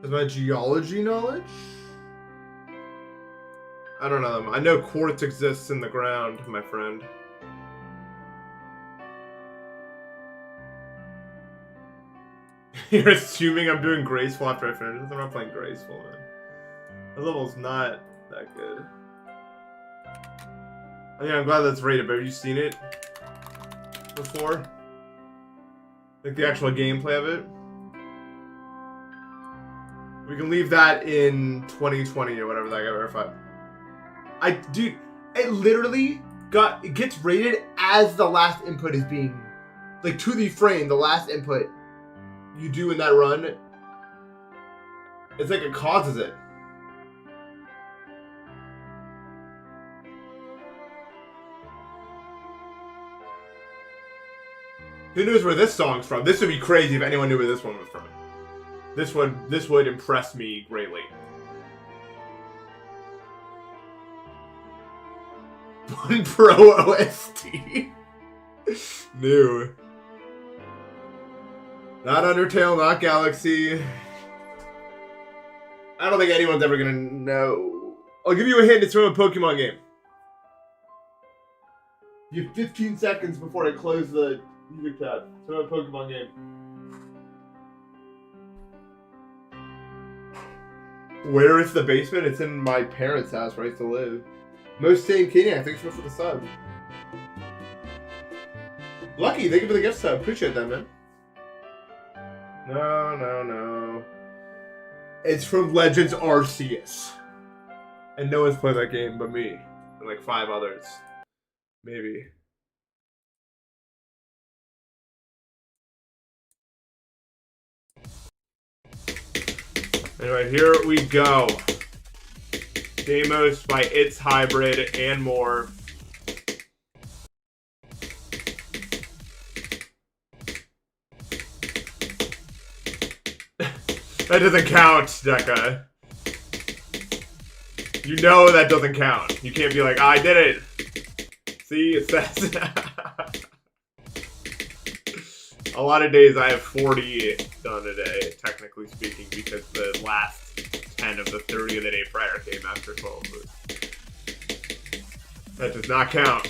Is my geology knowledge? I don't know them. I know quartz exists in the ground, my friend. You're assuming I'm doing graceful after I finish this? I'm not playing graceful, man. The level's not that good. I mean, I'm glad that's rated, but have you seen it before? Like the actual gameplay of it? We can leave that in 2020 or whatever that got verified. Dude, it literally it gets rated as the last input is being, like, to the frame, the last input you do in that run, it's like it causes it. Who knows where this song's from? This would be crazy if anyone knew where this one was from. This would impress me greatly. One Pro OST. New. Not Undertale, not Galaxy. I don't think anyone's ever gonna know. I'll give you a hint, it's from a Pokemon game. You have 15 seconds before I close the music tab. It's from a Pokemon game. Where is the basement? It's in my parents' house where I used to live. Most sane Kenya, thanks for the sub. Lucky, thank you for the gift sub. Appreciate that, man. No. It's from Legends Arceus. And no one's played that game but me. And like 5 others. Maybe. Anyway, here we go. Deimos by ItzHybrid and more. That doesn't count, Deca. You know that doesn't count. You can't be like, I did it. See, it says. A lot of days I have 40 done a day, technically speaking, because the last 10 of the 30 of the day prior came after 12. But that does not count.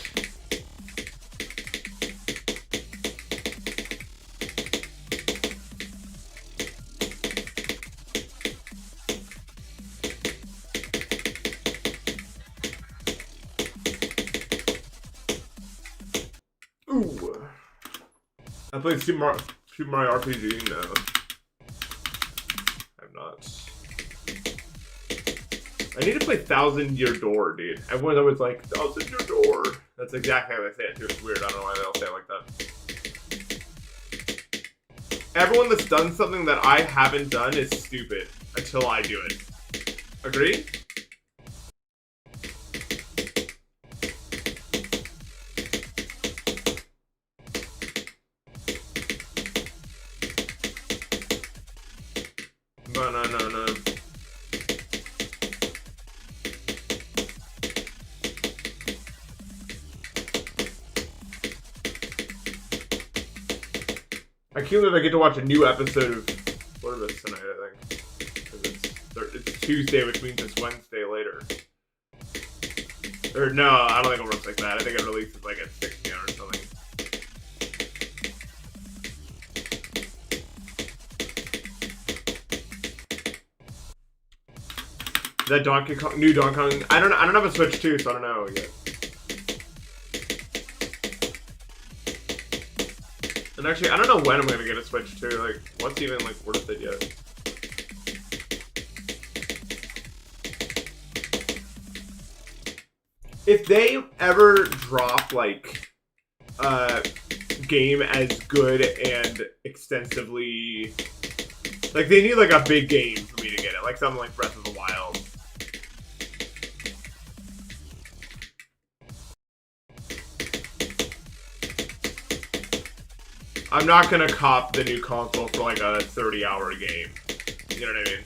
Ooh. I played Super Mario RPG? No. I'm not. I need to play 1,000 Year Door, dude. Everyone's always like, 1,000 Year Door. That's exactly how they say it, too. It's weird. I don't know why they all say it like that. Everyone that's done something that I haven't done is stupid until I do it. Agree? No. I can't believe I get to watch a new episode of what is this tonight, I think. It's Tuesday, which means it's Wednesday later. Or no, I don't think it works like that. I think it releases like at 6 p.m. or something. Is that Donkey Kong? New Donkey Kong? I don't have a Switch 2, so I don't know yet. And actually, I don't know when I'm gonna get a Switch 2. Like, what's even like worth it yet? If they ever drop like a game as good and extensively, like they need like a big game for me to get it, like something like Breath of the Wild. I'm not gonna cop the new console for like a 30-hour game. You know what I mean?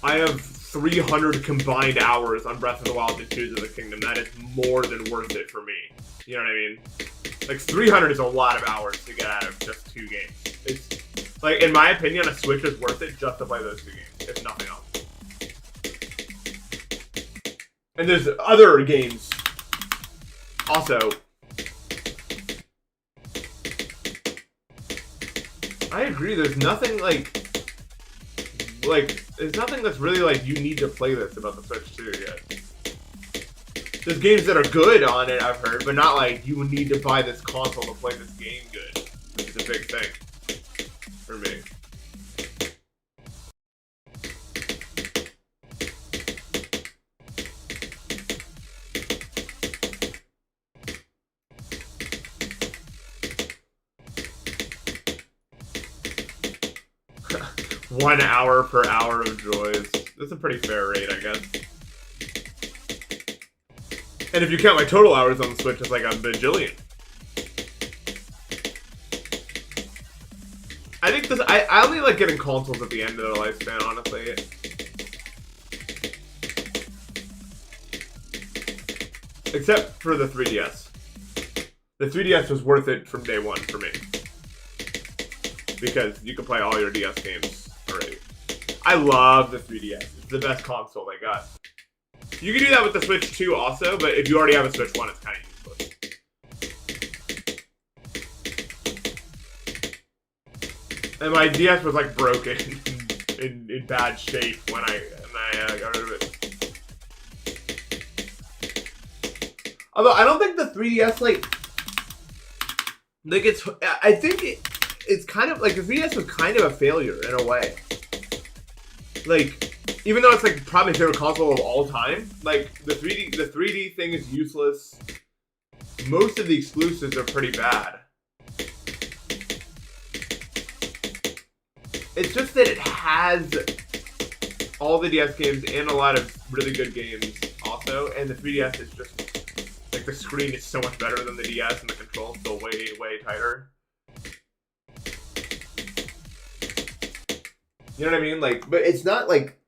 I have 300 combined hours on Breath of the Wild and Tears of the Kingdom. That is more than worth it for me. You know what I mean? Like 300 is a lot of hours to get out of just 2 games. It's like, in my opinion, a Switch is worth it just to play those 2 games, if nothing else. And there's other games also. I agree. There's nothing there's nothing that's really like you need to play this about the Switch 2 yet. There's games that are good on it, I've heard, but not like you need to buy this console to play this game good. Which is a big thing for me. 1 hour per hour of joys. That's a pretty fair rate, I guess. And if you count my total hours on the Switch, it's like a bajillion. I think this. I only like getting consoles at the end of their lifespan, honestly. Except for the 3DS. The 3DS was worth it from day one for me. Because you can play all your DS games already. I love the 3DS. It's the best console they got. You can do that with the Switch 2 also, but if you already have a Switch 1, it's kind of useless. And my DS was like broken in bad shape when I got rid of it. Although I don't think the 3DS it's. I think it's kind of like the 3DS was kind of a failure in a way. Like, even though it's like probably my favorite console of all time, like the 3D thing is useless. Most of the exclusives are pretty bad. It's just that it has all the DS games and a lot of really good games also, and the 3DS is just like the screen is so much better than the DS and the control's still way, way tighter. You know what I mean? Like, but it's not like,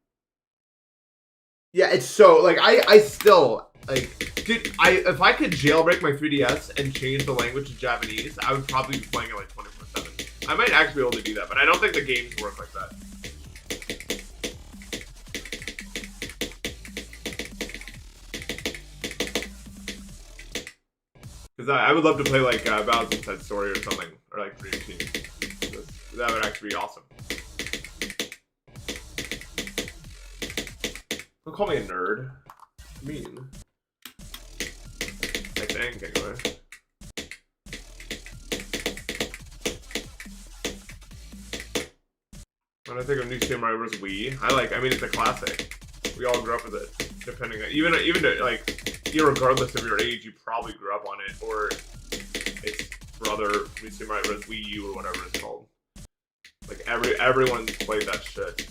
yeah, it's so like I still like, dude, if I could jailbreak my 3DS and change the language to Japanese, I would probably be playing it like 24/7. I might actually be able to do that, but I don't think the games work like that. Because I would love to play like Bowser's Inside Story or something, or like Dream Team. That would actually be awesome. Don't call me a nerd. Mean. I think, anyway. When I think of New Super Mario Bros. Wii, I mean, it's a classic. We all grew up with it. Depending on, even like, irregardless of your age, you probably grew up on it, or its brother, New Super Mario Bros. Wii U, or whatever it's called. Like, everyone's played that shit.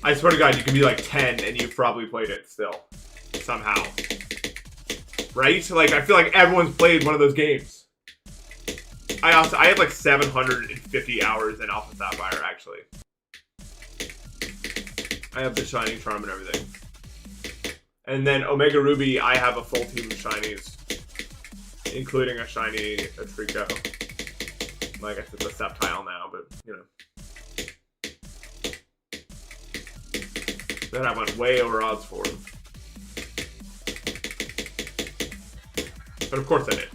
I swear to God, you can be like 10 and you've probably played it still. Somehow. Right? Like, I feel like everyone's played one of those games. I had like 750 hours in Alpha Sapphire, actually. I have the Shining Charm and everything. And then Omega Ruby, I have a full team of shinies. Including a shiny Trico. I guess it's a Sceptile now, but, you know. That I went way over odds for him. But of course I did.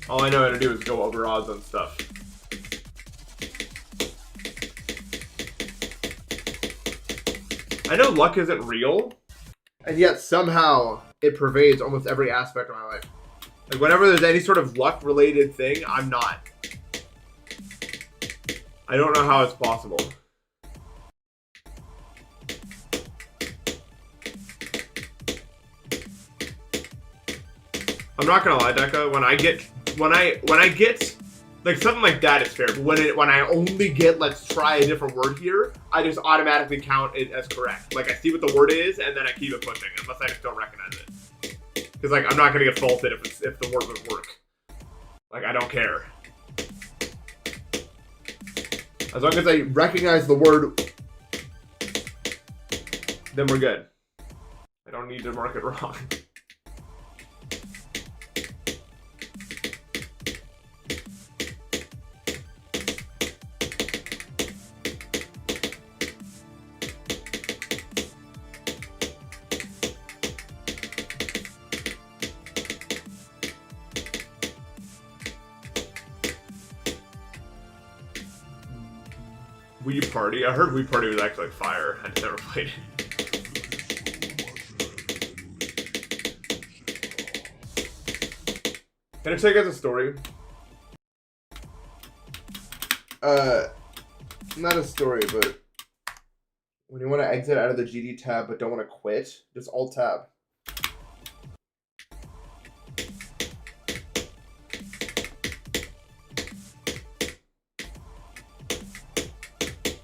All I know how to do is go over odds on stuff. I know luck isn't real, and yet somehow it pervades almost every aspect of my life. Like whenever there's any sort of luck-related thing, I'm not. I don't know how it's possible. I'm not gonna lie, Deca. When I get like something like that is fair, but when I only get let's try a different word here, I just automatically count it as correct. Like I see what the word is, and then I keep it pushing, unless I just don't recognize it. Because like I'm not gonna get faulted if the word would work. Like I don't care. As long as I recognize the word, then we're good. I don't need to mark it wrong. Wii Party? I heard Wii Party was actually like fire. I never played it. Can I tell you guys a story? Not a story, but when you want to exit out of the GD tab but don't want to quit, just Alt Tab.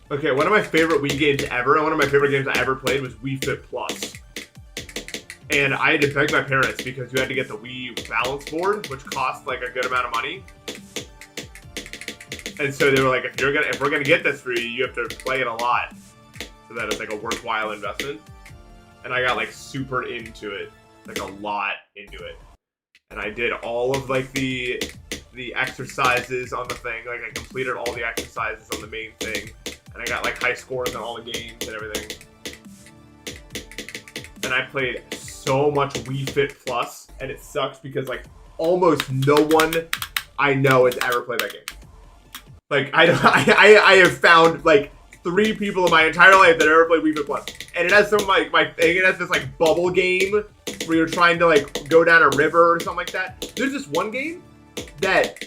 Okay, one of my favorite Wii games ever, and one of my favorite games I ever played was Wii Fit Plus. And I had to beg my parents because you had to get the Wii balance board, which cost like a good amount of money. And so they were like, if we're gonna get this for you, you have to play it a lot, so that it's like a worthwhile investment. And I got like super into it, like a lot into it. And I did all of like the exercises on the thing, like I completed all the exercises on the main thing. And I got like high scores on all the games and everything. And I played so much Wii Fit Plus, and it sucks because like almost no one I know has ever played that game. Like I have found like 3 people in my entire life that ever played Wii Fit Plus, and it has some like it has this like bubble game where you're trying to like go down a river or something like that. There's this one game that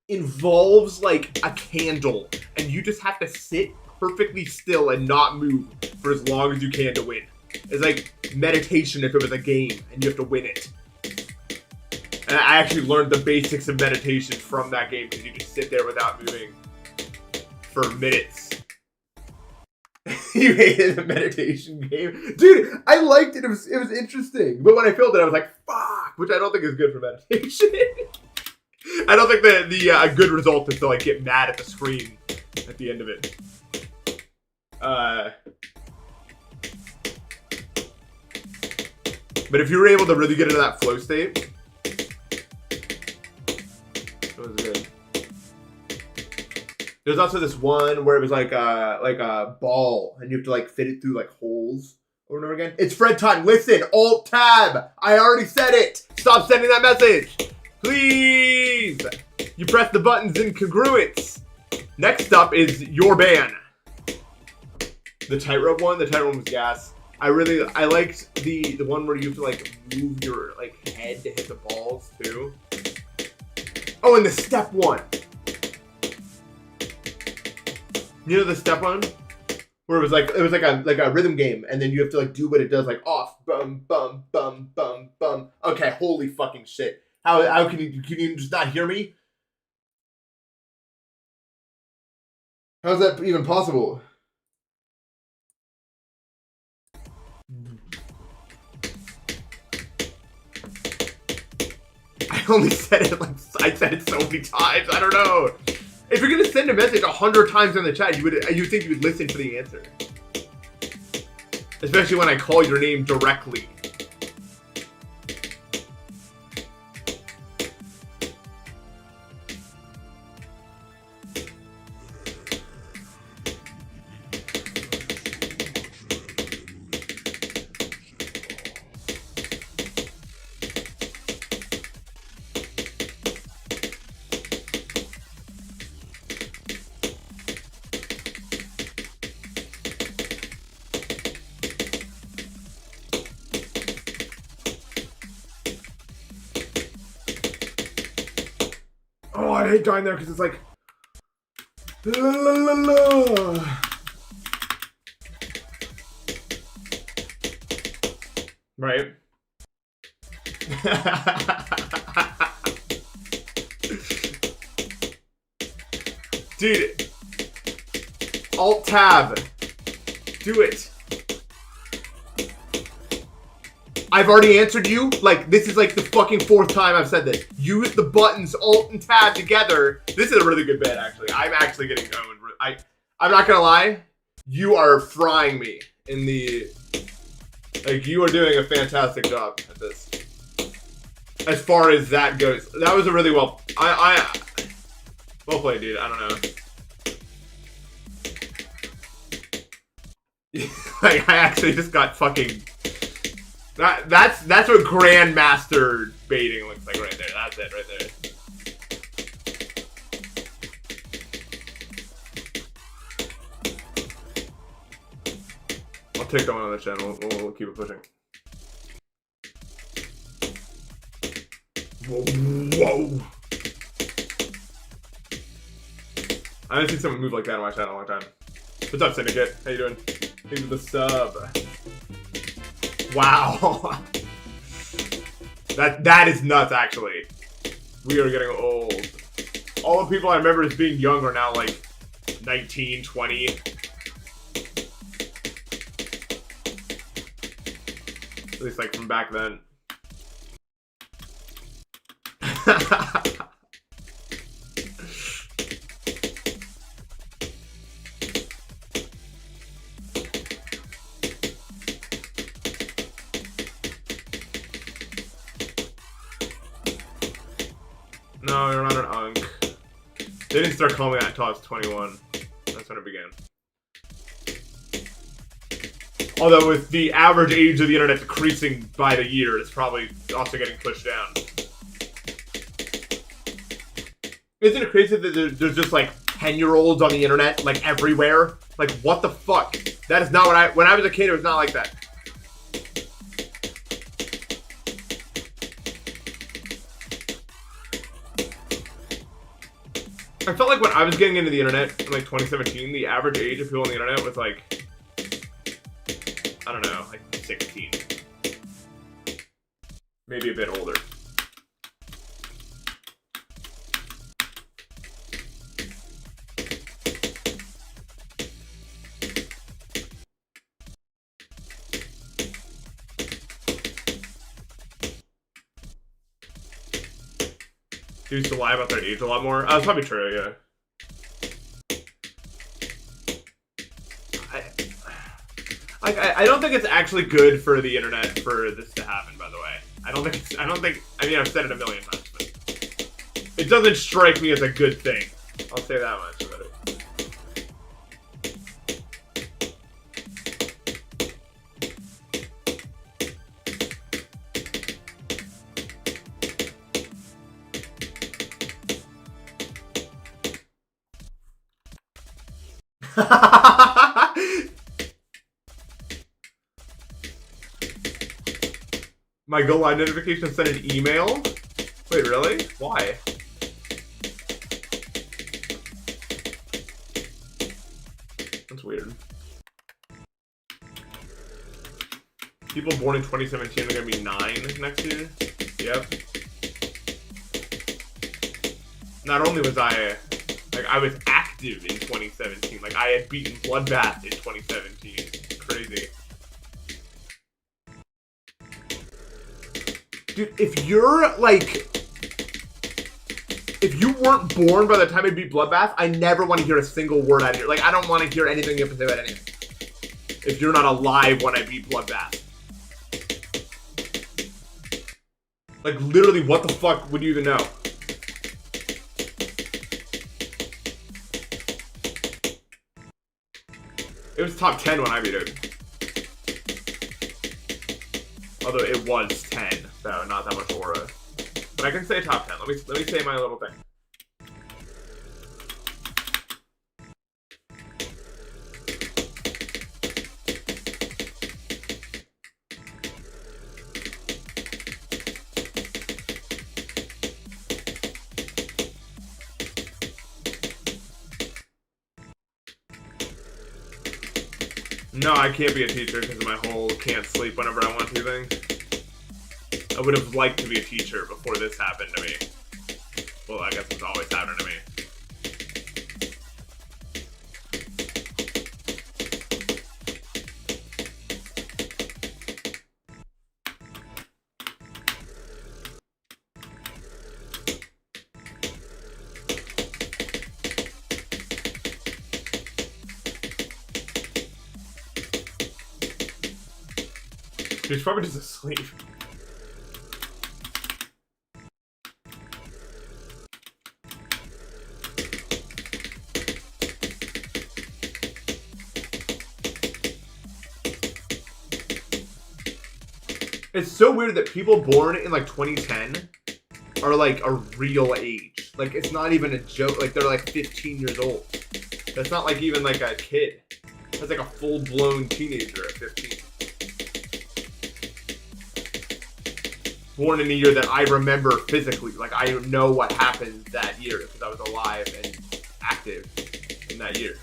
involves like a candle, and you just have to sit perfectly still and not move for as long as you can to win. It's like meditation if it was a game, and you have to win it. And I actually learned the basics of meditation from that game because you just sit there without moving for minutes. You hated the meditation game, dude. I liked it. It was interesting, but when I failed it, I was like, "Fuck," which I don't think is good for meditation. I don't think the good result is to like get mad at the screen at the end of it. But if you were able to really get into that flow state, it was good. There's also this one where it was like a ball, and you have to like fit it through like holes over and over again. It's Fred time. Listen, Alt Tab. I already said it. Stop sending that message. Please! You press the buttons in congruence. Next up is your ban. The tightrope one. The tightrope one was gas. I liked the one where you have to like move your like head to hit the balls too. Oh, and the step one. You know the step one? Where it was like a rhythm game, and then you have to like do what it does, like off, bum, bum, bum, bum, bum. Okay, holy fucking shit. How can you just not hear me? How's that even possible? I only said it I said it so many times. I don't know. If you're gonna send a message 100 times in the chat, you think you would listen for the answer. Especially when I call your name directly. Oh, I hate dying there because it's like, la, la, la, la. Right? Dude, Alt Tab, do it. I've already answered you. Like, this is like the fucking 4th time I've said this. Use the buttons Alt and Tab together. This is a really good bet, actually. I'm actually getting owned I'm not gonna lie. You are frying me in the. Like, you are doing a fantastic job at this. As far as that goes, that was a really well played, dude. I don't know. Like, I actually just got fucking. That's what Grandmaster baiting looks like right there. That's it right there. I'll take that one on the channel. We'll keep it pushing. Whoa. I haven't seen someone move like that on my channel in a long time. What's up, Syndicate? How you doing? Thanks for the sub. Wow. That is nuts, actually. We are getting old. All the people I remember as being young are now like 19, 20. At least like from back then. No, you're not an unk. They didn't start calling me that until I was 21. That's when it began. Although with the average age of the internet decreasing by the year, it's probably also getting pushed down. Isn't it crazy that there's just like 10-year-olds on the internet, like everywhere? Like, what the fuck? That is not what when I was a kid, it was not like that. I felt like when I was getting into the internet in like 2017, the average age of people on the internet was like, I don't know, like 16. Maybe a bit older. They used to lie about their age a lot more. That's probably true, yeah. I don't think it's actually good for the internet for this to happen, by the way. I mean, I've said it a million times, but it doesn't strike me as a good thing. I'll say that much about it. My Go Live notification sent an email? Wait, really? Why? That's weird. People born in 2017 are gonna be 9 next year? Yep. Not only was I was active in 2017, like I had beaten Bloodbath in 2017. Crazy. Dude, if you're like, if you weren't born by the time I beat Bloodbath, I never want to hear a single word out of you. Like, I don't want to hear anything you have to say about anything. If you're not alive when I beat Bloodbath. Like, literally, what the fuck would you even know? It was top 10 when I beat it. Although it was 10, so not that much aura. But I can say top 10. Let me say my little thing. No, I can't be a teacher because of my whole can't sleep whenever I want to thing. I would have liked to be a teacher before this happened to me. Well, I guess it's always happened to me. He's probably just asleep. It's so weird that people born in like 2010 are like a real age. Like it's not even a joke. Like they're like 15 years old. That's not like even like a kid. That's like a full-blown teenager at 15. Born in a year that I remember physically. Like I know what happened that year because I was alive and active in that year.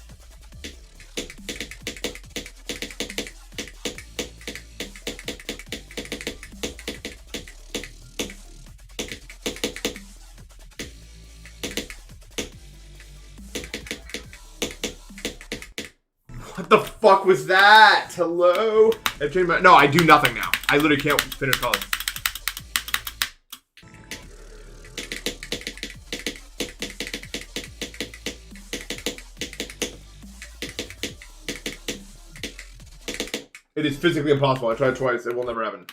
What the fuck was that? Hello? No, I do nothing now. I literally can't finish college. It is physically impossible. I tried twice. It will never happen.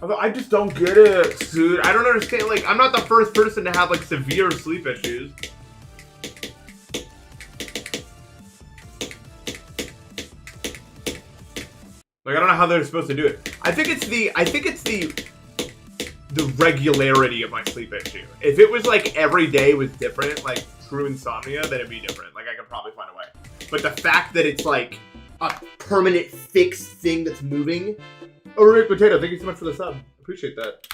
Although I just don't get it, dude. I don't understand. Like, I'm not the first person to have like severe sleep issues. Like, I don't know how they're supposed to do it. I think it's the regularity of my sleep issue. If it was like every day was different, like true insomnia, then it'd be different. Like I could probably find a way. But the fact that it's like a permanent fixed thing that's moving. Oh, Rick Potato, thank you so much for the sub. Appreciate that.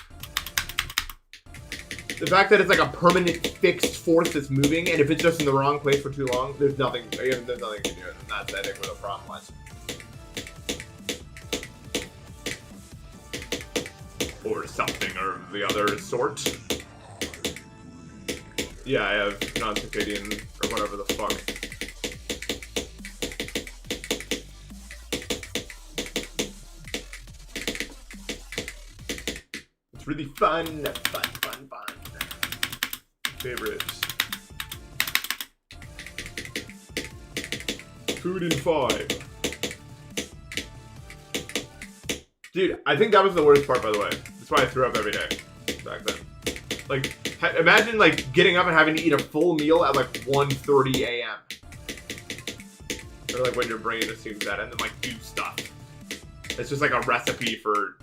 The fact that it's like a permanent fixed force that's moving, and if it's just in the wrong place for too long, there's nothing you can do it. And that's I think where the problem lies. Or something or the other sort. Yeah, I have non-circadian or whatever the fuck. It's really fun. Favorites. Food in 5. Dude, I think that was the worst part, by the way. That's why I threw up every day back then. Like, imagine like getting up and having to eat a full meal at like 1:30 a.m. Or like when your brain assumes that, and then like do stuff. It's just like a recipe for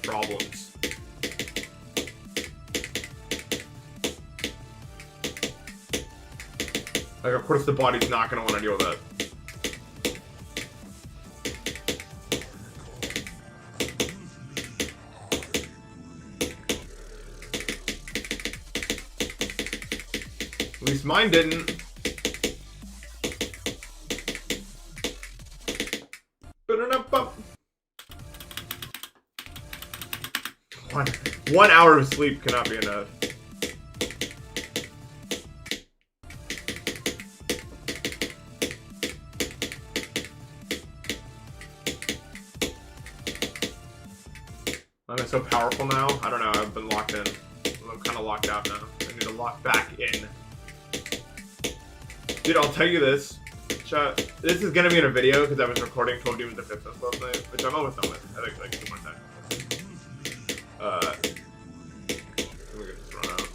problems. Like, of course the body's not gonna want to deal with that. At least mine didn't. One hour of sleep cannot be enough. Am I so powerful now? I don't know. I've been locked in. I'm kind of locked out now. I need to lock back in. Dude, I'll tell you this. Chat. This is gonna be in a video because I was recording 12 Demons of Fitness last night, which I'm almost done with. I think like 2 more times. Let me get this run out.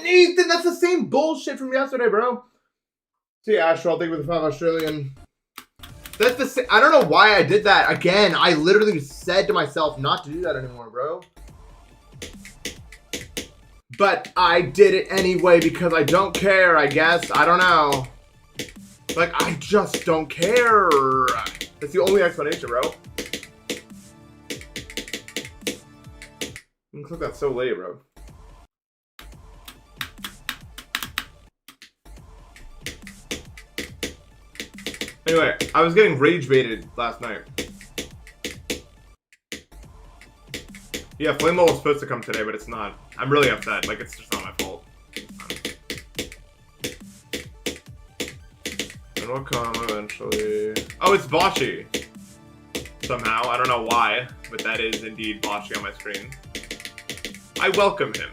Nathan, that's the same bullshit from yesterday, bro. See, Astro, I'll think with the 5 Australian. That's the same. I don't know why I did that. Again, I literally said to myself not to do that anymore, bro. But I did it anyway because I don't care, I guess. I don't know. Like, I just don't care. That's the only explanation, bro. You click that so late, bro. Anyway, I was getting rage baited last night. Yeah, Flame Ball was supposed to come today, but it's not. I'm really upset. Like, it's just not my fault. It'll come eventually. Oh, it's Boschi. Somehow. I don't know why, but that is indeed Boschi on my screen. I welcome him.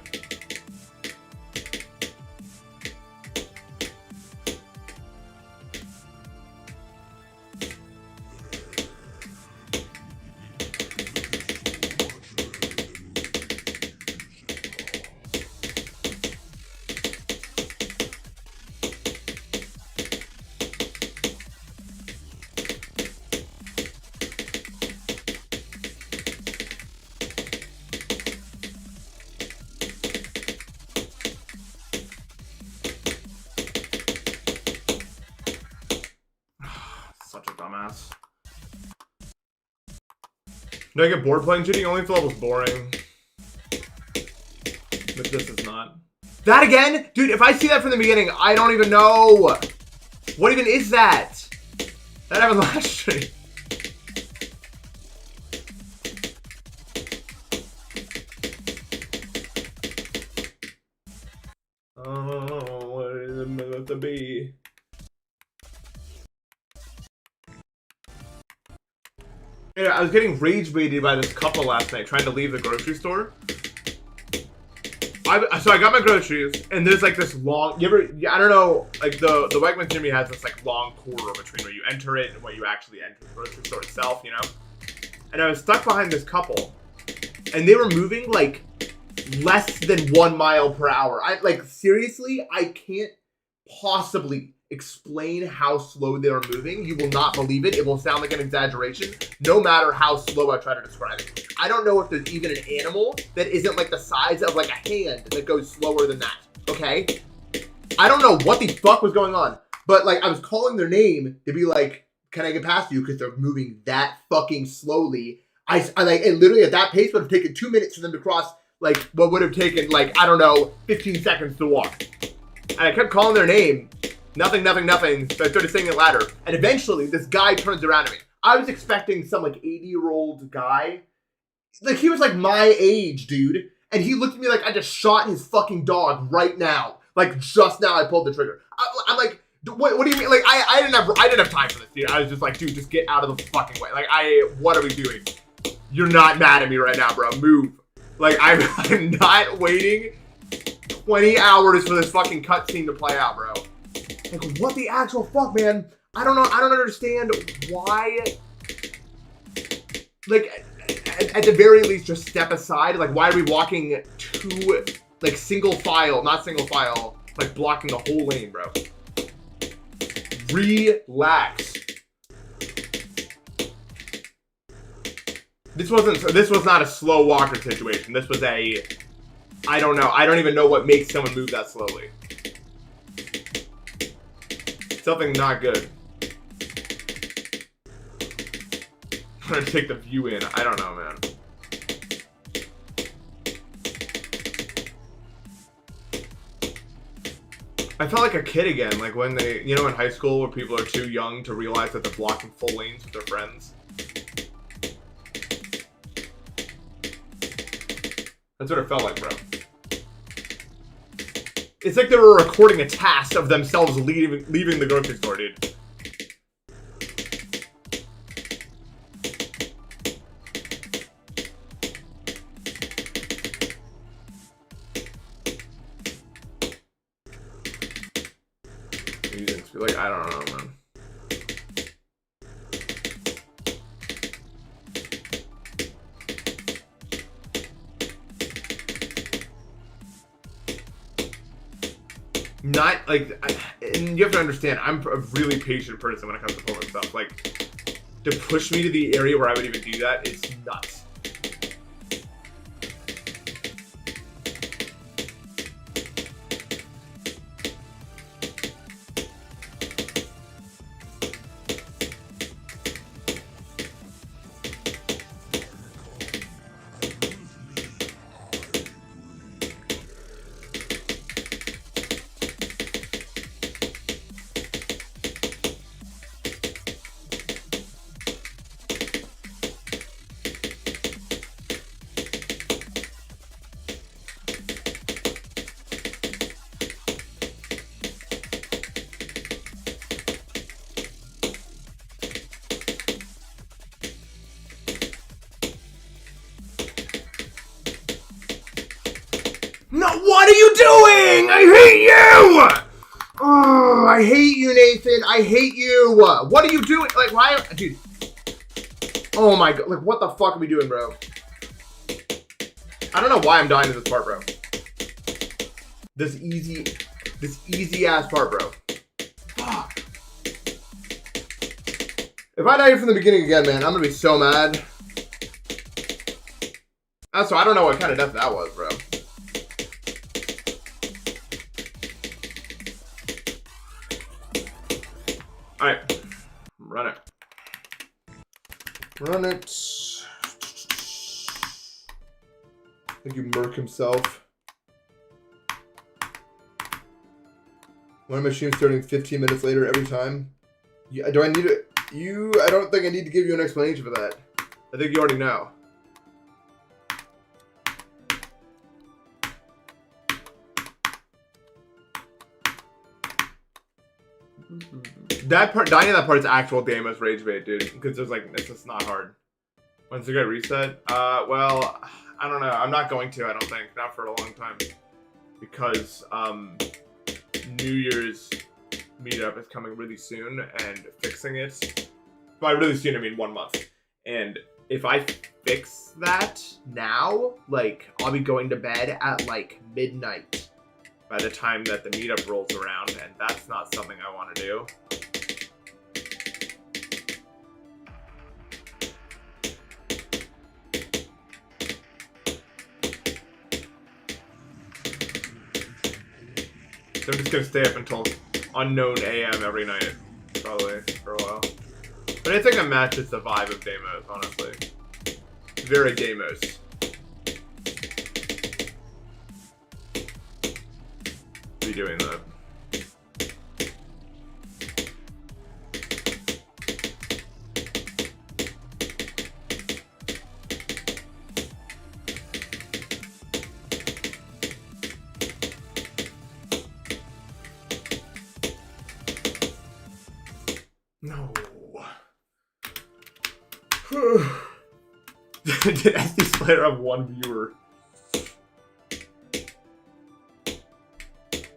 Such a dumbass. Do I get bored playing GD? Only if the level's boring. But this is not. That again? Dude, if I see that from the beginning, I don't even know. What even is that? That happened last stream. Oh, what is it meant to be? Yeah, I was getting rage baited by this couple last night trying to leave the grocery store. So I got my groceries, and there's like this long. I don't know, like the Wegmans near me has this like long corridor between where you enter it and where you actually enter the grocery store itself, you know. And I was stuck behind this couple, and they were moving like less than 1 mile per hour. Seriously, I can't possibly explain how slow they are moving. You will not believe it. It will sound like an exaggeration, no matter how slow I try to describe it. I don't know if there's even an animal that isn't like the size of like a hand that goes slower than that, okay? I don't know what the fuck was going on, but like I was calling their name to be like, can I get past you? Because they're moving that fucking slowly. I like, it literally at that pace would have taken 2 minutes for them to cross like what would have taken like, I don't know, 15 seconds to walk. And I kept calling their name. Nothing, nothing, nothing. So I started saying it louder. And eventually, this guy turns around to me. I was expecting some, like, 80-year-old guy. Like, he was, like, my age, dude. And he looked at me like I just shot his fucking dog right now. Like, just now I pulled the trigger. I'm like, what do you mean? Like, I didn't have time for this, dude. I was just like, dude, just get out of the fucking way. Like, what are we doing? You're not mad at me right now, bro. Move. Like, I'm not waiting 20 hours for this fucking cutscene to play out, bro. Like, what the actual fuck, man? I don't know. I don't understand why. Like, at the very least, just step aside. Like, why are we walking to, like, single file, not single file, like, blocking the whole lane, bro? Relax. This was not a slow walker situation. This was a, I don't know. I don't even know what makes someone move that slowly. Something not good. I'm gonna take the view in. I don't know, man. I felt like a kid again, like when they, you know, in high school where people are too young to realize that they're blocking full lanes with their friends. That's what it felt like, bro. It's like they were recording a task of themselves leaving the grocery store, dude. Like, I don't know, man. Not like, and you have to understand, I'm a really patient person when it comes to pulling stuff. Like, to push me to the area where I would even do that is nuts. No, what are you doing? I hate you! Oh, I hate you, Nathan. I hate you. What are you doing? Like, why? Dude. Oh my god. Like, what the fuck are we doing, bro? I don't know why I'm dying to this part, bro. This easy ass part, bro. Fuck. If I die from the beginning again, man, I'm gonna be so mad. Also, I don't know what kind of death that was, bro. Alright. Run it. Run it. I think you murk himself. One machine starting 15 minutes later every time. Yeah, do I need it? I don't think I need to give you an explanation for that. I think you already know. That part, dying in that part is actual Deimos rage bait, dude. Because there's like, it's just not hard. Once you get reset, well, I don't know. I'm not going to. I don't think, not for a long time, because New Year's meetup is coming really soon, and fixing it. By really soon, I mean 1 month. And if I fix that now, like, I'll be going to bed at like midnight by the time that the meetup rolls around, and that's not something I want to do. So I'm just gonna stay up until unknown AM every night, probably, for a while. But I think it matches the vibe of Deimos, honestly. Very Deimos. Be doing that. No. Did SD Slayer have one viewer?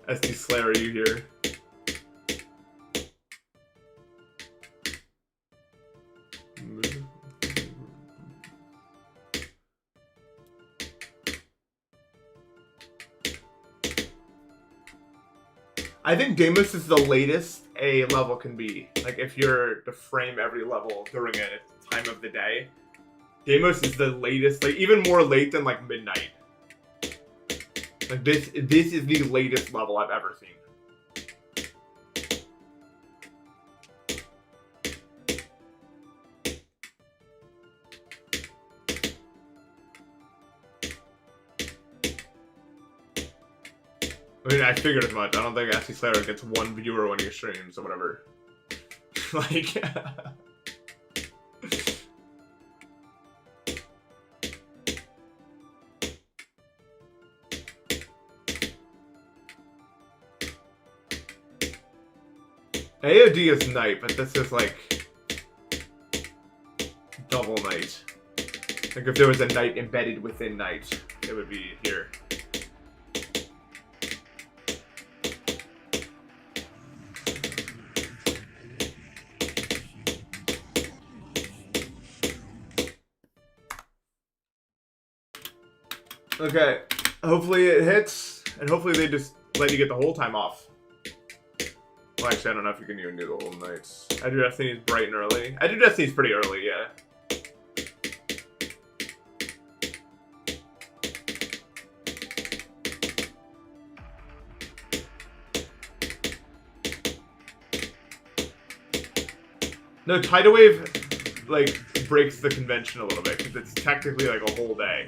SD Slayer, are you here? I think Deimos is the latest a level can be. Like, if you're to frame every level during a time of the day, Deimos is the latest, like, even more late than, like, midnight. Like, this is the latest level I've ever seen. I mean, I figured as much. I don't think SD Slayer gets one viewer when he streams or whatever. Like... AOD is night, but this is like... double night. Like, if there was a night embedded within night, it would be here. Okay, hopefully it hits, and hopefully they just let you get the whole time off. Well, actually, I don't know if you can even do the whole nights. I do Destiny's bright and early. I do Destiny's pretty early, yeah. No, Tidal Wave, like, breaks the convention a little bit, because it's technically, like, a whole day.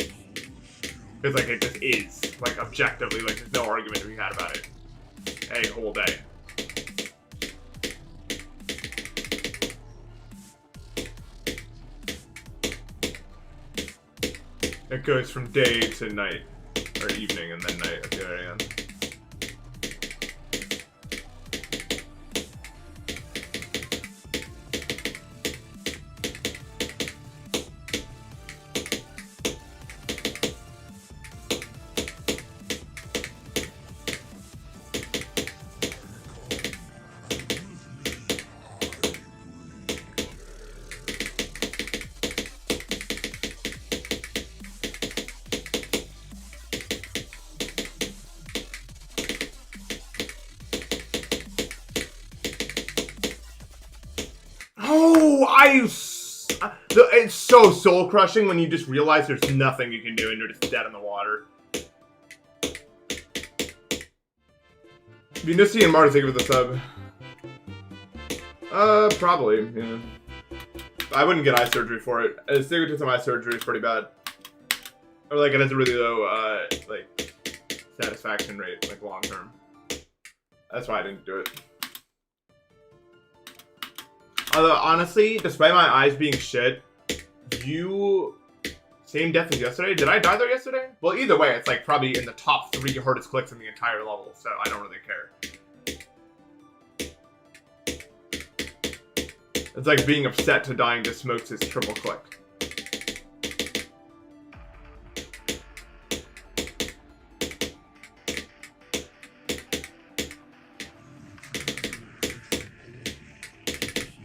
Because, like, it just is. Like, objectively, like, there's no argument to be had about it. A whole day. It goes from day to night. Or evening and then night at the very end. It's so soul crushing when you just realize there's nothing you can do and you're just dead in the water. Vinicius and Marta, thank you for the sub. Probably, yeah. I wouldn't get eye surgery for it. Astigmatism eye surgery is pretty bad. Or like it has a really low like satisfaction rate, like long term. That's why I didn't do it. Although honestly, despite my eyes being shit, same death as yesterday. Did I die there yesterday? Well, either way, it's like probably in the top 3 hardest clicks in the entire level, so I don't really care. It's like being upset to dying to Smokes' triple click.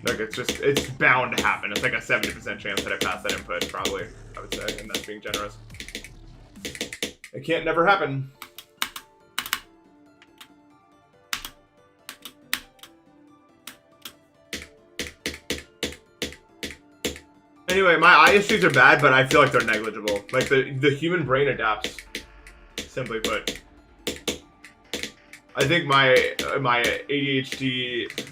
Like, it's bound to happen. It's like a 70% chance that I pass that input, probably, I would say, and that's being generous. It can't never happen. Anyway, my eye issues are bad, but I feel like they're negligible. Like, the human brain adapts, simply put. I think my ADHD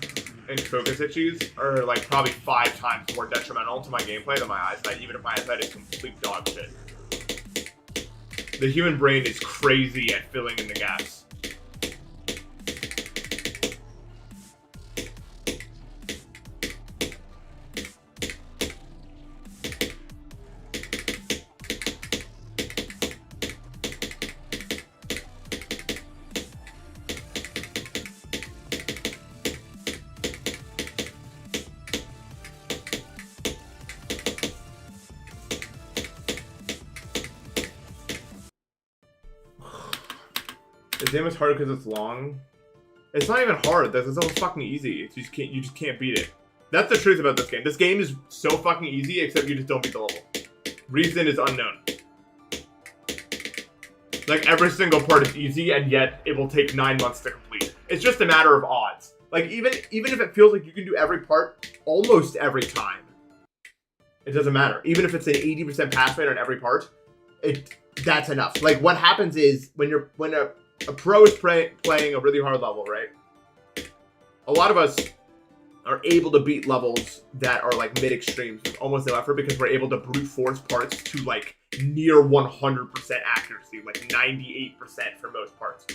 and focus issues are like probably 5 times more detrimental to my gameplay than my eyesight, even if my eyesight is complete dog shit. The human brain is crazy at filling in the gaps. Is Deimos hard because it's long? It's not even hard. This is so fucking easy. You just can't beat it. That's the truth about this game. This game is so fucking easy, except you just don't beat the level. Reason is unknown. Like, every single part is easy, and yet it will take 9 months to complete. It's just a matter of odds. Like, even if it feels like you can do every part almost every time, it doesn't matter. Even if it's an 80% pass rate on every part, that's enough. Like, what happens is when a pro is playing a really hard level, right? A lot of us are able to beat levels that are like mid-extremes with almost no effort because we're able to brute force parts to like near 100% accuracy, like 98% for most parts.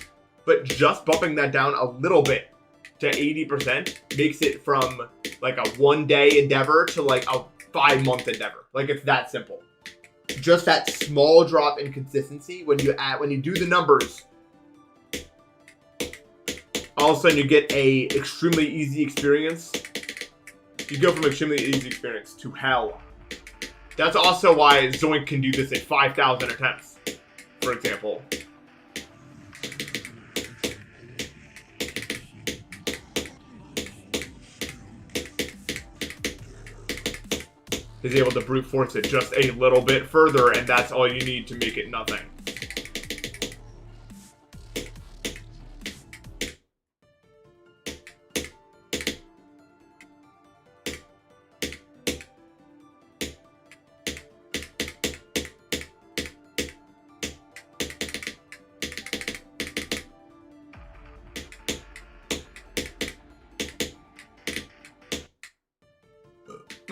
But just bumping that down a little bit to 80% makes it from like a 1-day endeavor to like a 5-month endeavor. Like, it's that simple. Just that small drop in consistency when you do the numbers. All of a sudden, you get a extremely easy experience. You go from extremely easy experience to hell. That's also why Zoink can do this at 5,000 attempts, for example. He's able to brute force it just a little bit further, and that's all you need to make it nothing.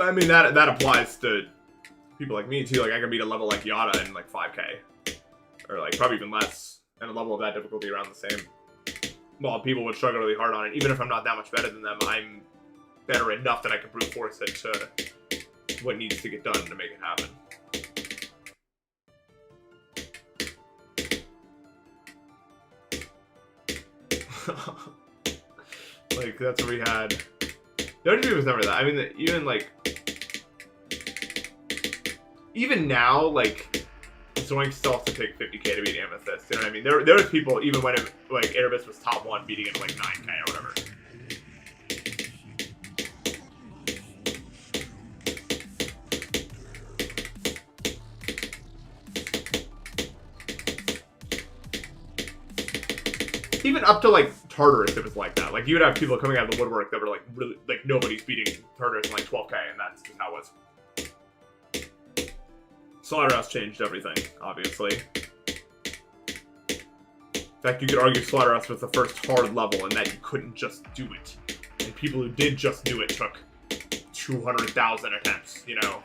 I mean, that applies to people like me too. Like, I can beat a level like Yada in like 5K, or like probably even less, and a level of that difficulty around the same. Well, people would struggle really hard on it. Even if I'm not that much better than them, I'm better enough that I can brute force it to what needs to get done to make it happen. Like, that's what we had. The RGB was never that. I mean, even now, like, Zoink still has to take 50k to beat Amethyst. You know what I mean? There was people, even when like Erebus was top 1, beating it like 9k or whatever. Even up to like Tartarus, it was like that. Like, you would have people coming out of the woodwork that were like really, like, nobody's beating Tartarus in like 12k, and that's just how it was. Slaughterhouse changed everything, obviously. In fact, you could argue Slaughterhouse was the first hard level and that you couldn't just do it. And people who did just do it took 200,000 attempts, you know?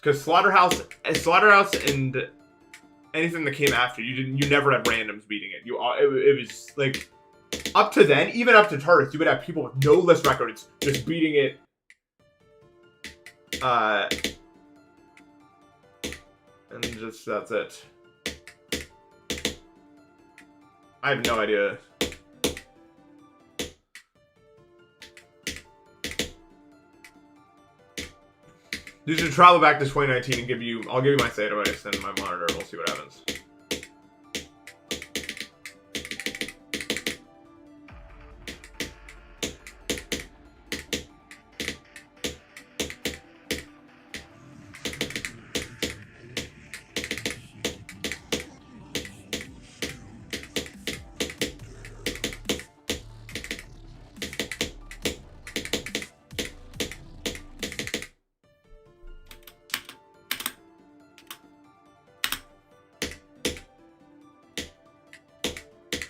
Because Slaughterhouse and anything that came after, you never had randoms beating it. It was like, up to then, even up to Tartarus, you would have people with no list records just beating it. And just, that's it. I have no idea. You should travel back to 2019 and I'll give you my state device and my monitor, and we'll see what happens.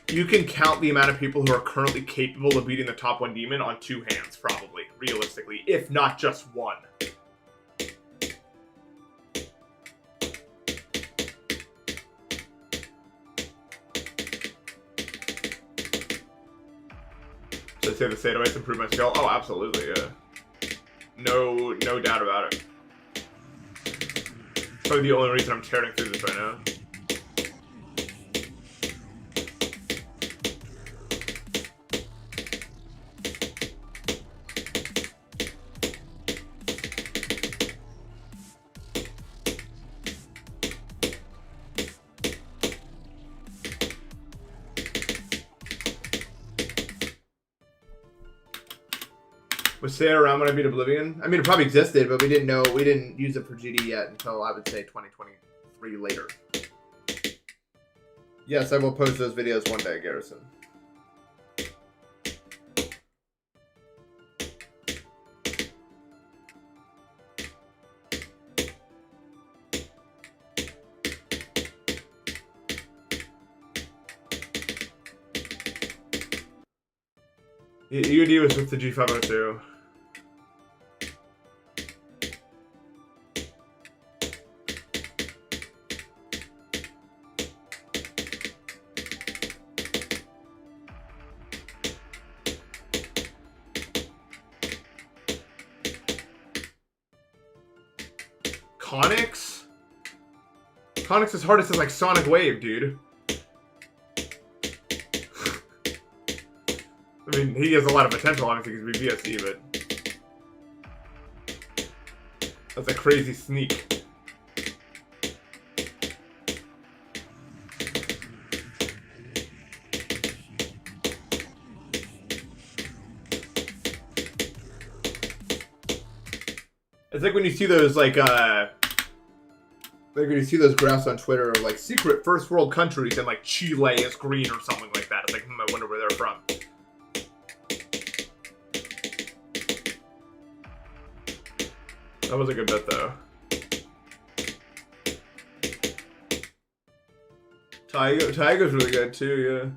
You can count the amount of people who are currently capable of beating the top 1 demon on 2 hands, probably, realistically, if not just 1. Should I say the state device improved my skill? Oh, absolutely, yeah. No doubt about it. Probably the only reason I'm tearing through this right now. Was Saya around when I beat Oblivion? I mean, it probably existed, but we didn't use it for GD yet until, I would say, 2023 later. Yes, I will post those videos one day, Garrison. UD was with the G502. Conix? Conix is hardest as like Sonic Wave, dude. I mean, he has a lot of potential, obviously, because he's VSC, but that's a crazy sneak. It's like when you see those, like when you see those graphs on Twitter of, like, secret first world countries and, like, Chile is green or something like that. It's like, I wonder where they're from. That was a good bet though. Tiger's really good too, yeah.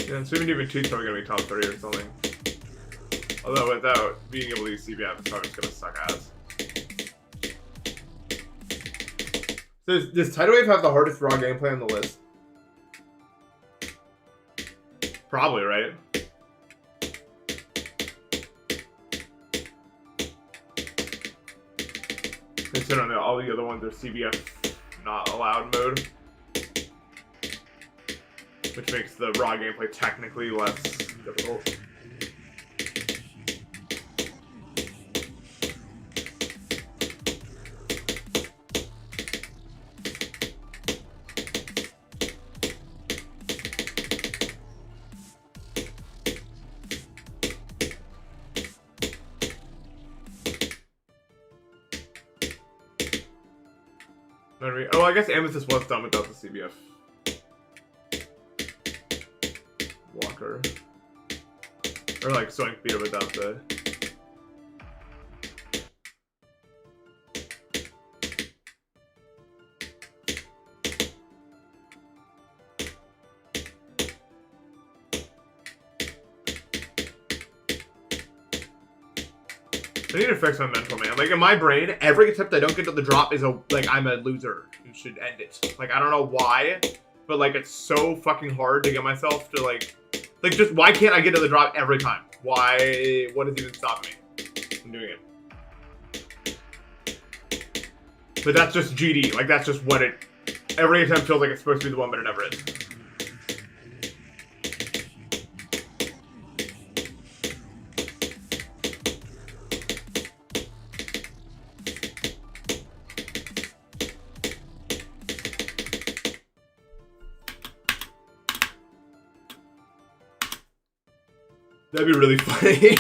Yeah, assuming even two's probably gonna be top 3 or something. Although without being able to use CBF, it's probably just gonna suck ass. Does Tidal Wave have the hardest raw gameplay on the list? Probably, right? Considering that all the other ones are CBF not allowed mode. Which makes the raw gameplay technically less difficult. Oh, I guess Amethyst was done without the CBF walker. Or like Soink Beater without the... I need to fix my mental, man. Like, in my brain, every attempt I don't get to the drop is I'm a loser who should end it. Like, I don't know why, but, like, it's so fucking hard to get myself to, like, just, why can't I get to the drop every time? Why, what is even stopping me from doing it? But that's just GD. Like, that's just what it, every attempt feels like it's supposed to be the one, but it never is. That'd be really funny.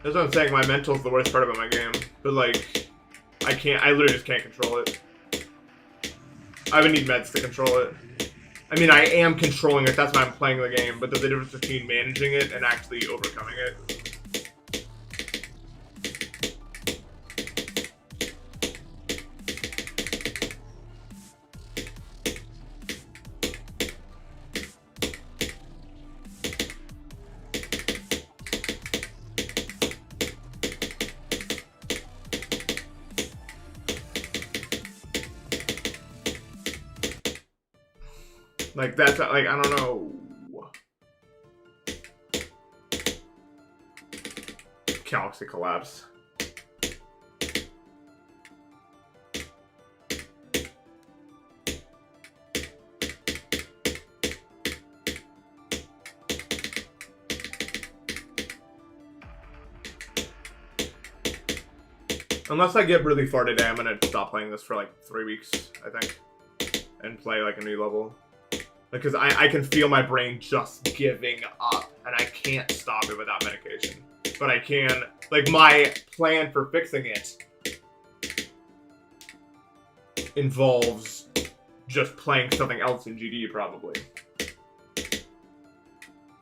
That's what I'm saying, my mental's the worst part about my game. But like, I literally just can't control it. I would need meds to control it. I mean, I am controlling it, that's why I'm playing the game, but there's a difference between managing it and actually overcoming it. Like, that's, like, I don't know. Galaxy collapse. Unless I get really far today, I'm gonna stop playing this for like 3 weeks, I think. And play like a new level. Because I can feel my brain just giving up, and I can't stop it without medication. But I can, like, my plan for fixing it involves just playing something else in GD, probably.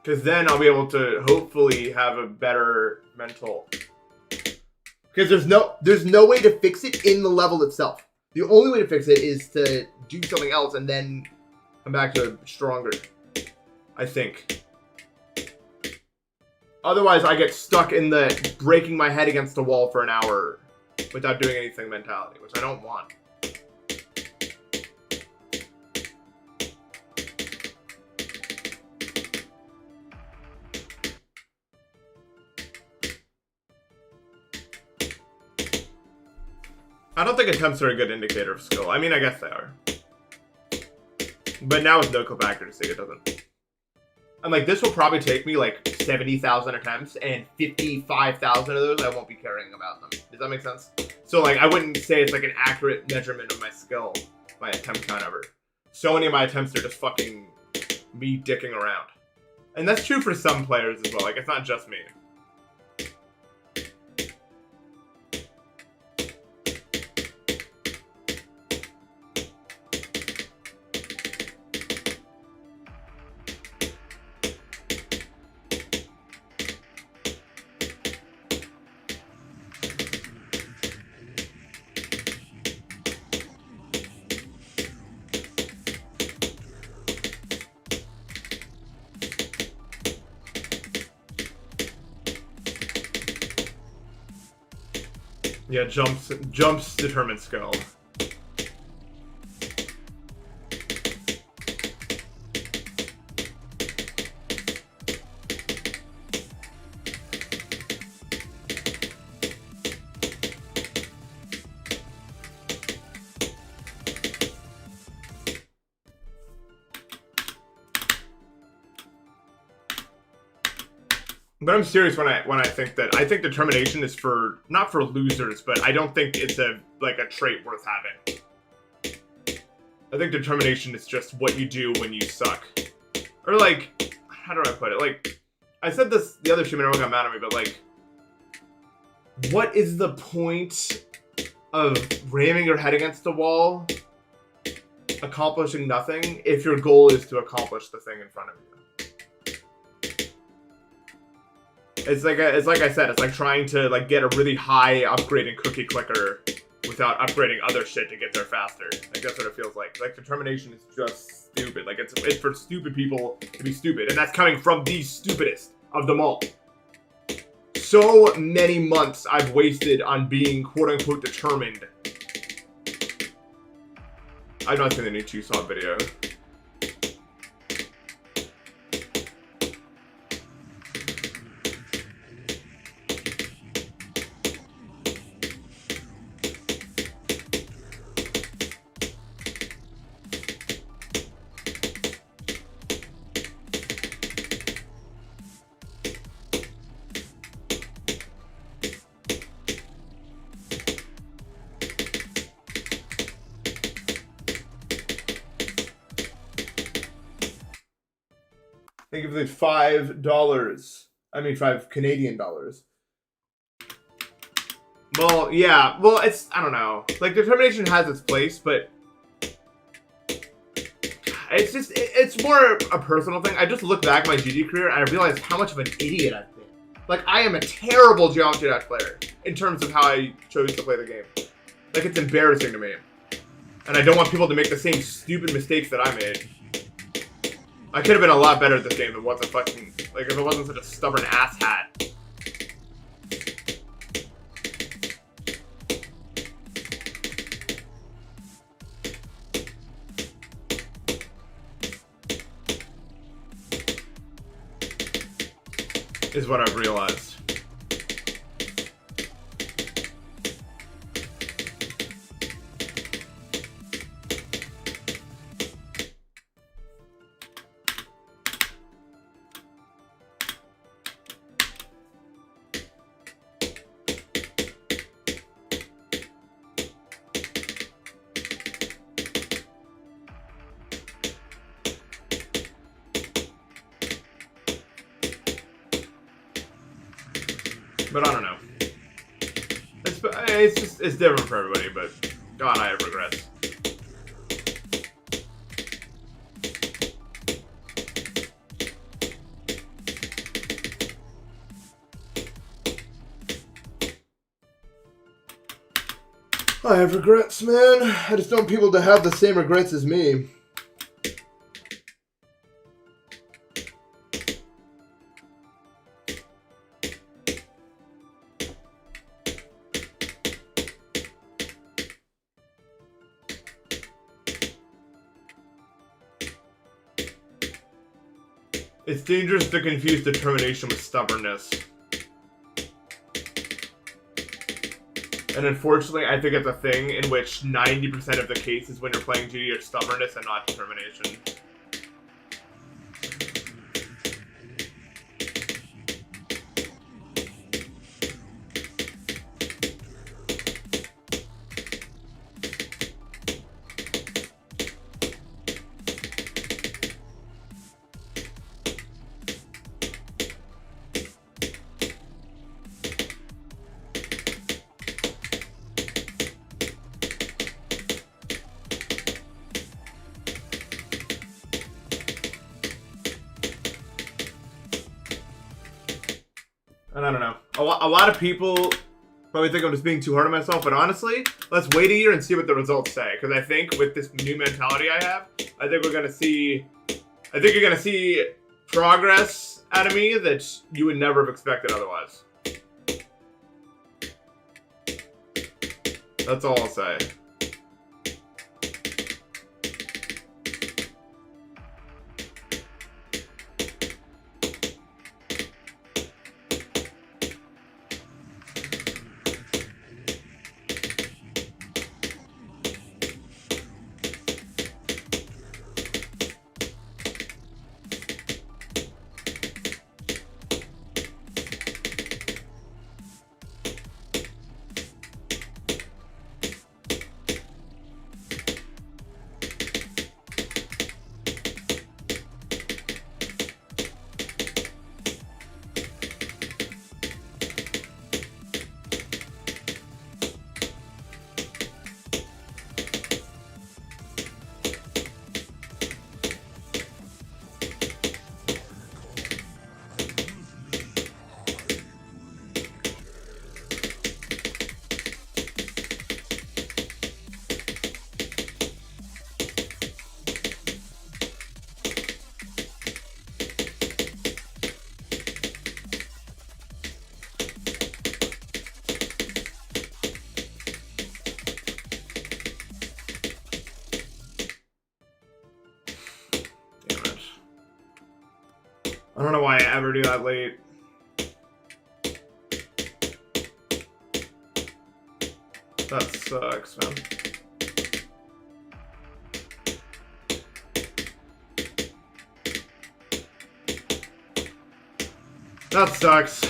Because then I'll be able to hopefully have a better mental. Because there's no way to fix it in the level itself. The only way to fix it is to do something else and then come back to stronger, I think. Otherwise, I get stuck in the breaking my head against the wall for an hour without doing anything mentality, which I don't want. I don't think attempts are a good indicator of skill. I mean, I guess they are. But now with no clip accuracy, it doesn't. And like, this will probably take me like 70,000 attempts, and 55,000 of those I won't be caring about them. Does that make sense? So like, I wouldn't say it's like an accurate measurement of my skill, my attempt count ever. So many of my attempts are just fucking me dicking around. And that's true for some players as well. Like, it's not just me. Yeah, jumps determine skill. But I'm serious when I think that I think determination is for not for losers, but I don't think it's a trait worth having. I think determination is just what you do when you suck. Or like, how do I put it? Like, I said this the other stream and everyone got mad at me, but like, what is the point of ramming your head against the wall, accomplishing nothing, if your goal is to accomplish the thing in front of you? It's like I said, it's like trying to like get a really high upgrading cookie clicker without upgrading other shit to get there faster. Like, that's what it feels like. Like, determination is just stupid. Like, it's for stupid people to be stupid, and that's coming from the stupidest of them all. So many months I've wasted on being quote unquote determined. I've not seen the new Tucson video. Think of the $5. I mean, $5 Canadian dollars. Well, yeah. Well, I don't know. Like, determination has its place, but it's more a personal thing. I just look back at my GG career and I realized how much of an idiot I've been. Like, I am a terrible Geometry Dash player in terms of how I chose to play the game. Like, it's embarrassing to me. And I don't want people to make the same stupid mistakes that I made. I could have been a lot better at this game if it wasn't fucking, like, if it wasn't such a stubborn asshat. Is what I've realized. But I don't know. It's different for everybody, but God, I have regrets. I have regrets, man. I just don't want people to have the same regrets as me. It's dangerous to confuse determination with stubbornness. And unfortunately, I think it's a thing in which 90% of the cases when you're playing GD are stubbornness and not determination. And I don't know. A lot of people probably think I'm just being too hard on myself, but honestly, let's wait a year and see what the results say. Because I think with this new mentality I have, I think we're gonna see. I think you're gonna see progress out of me that you would never have expected otherwise. That's all I'll say. I don't know why I ever do that late. That sucks, man. That sucks.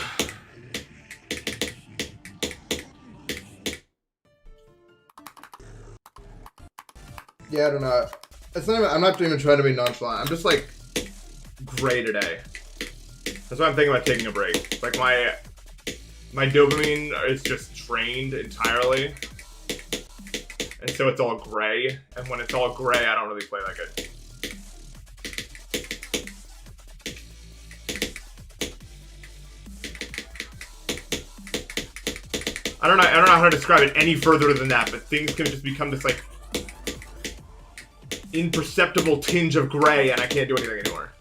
Yeah, I don't know. It's not even, I'm not even trying to be nonchalant. I'm just like gray today. That's why I'm thinking about taking a break. Like my dopamine is just drained entirely. And so it's all gray. And when it's all gray, I don't really play that good. I don't know how to describe it any further than that, but things can just become this like imperceptible tinge of gray and I can't do anything anymore.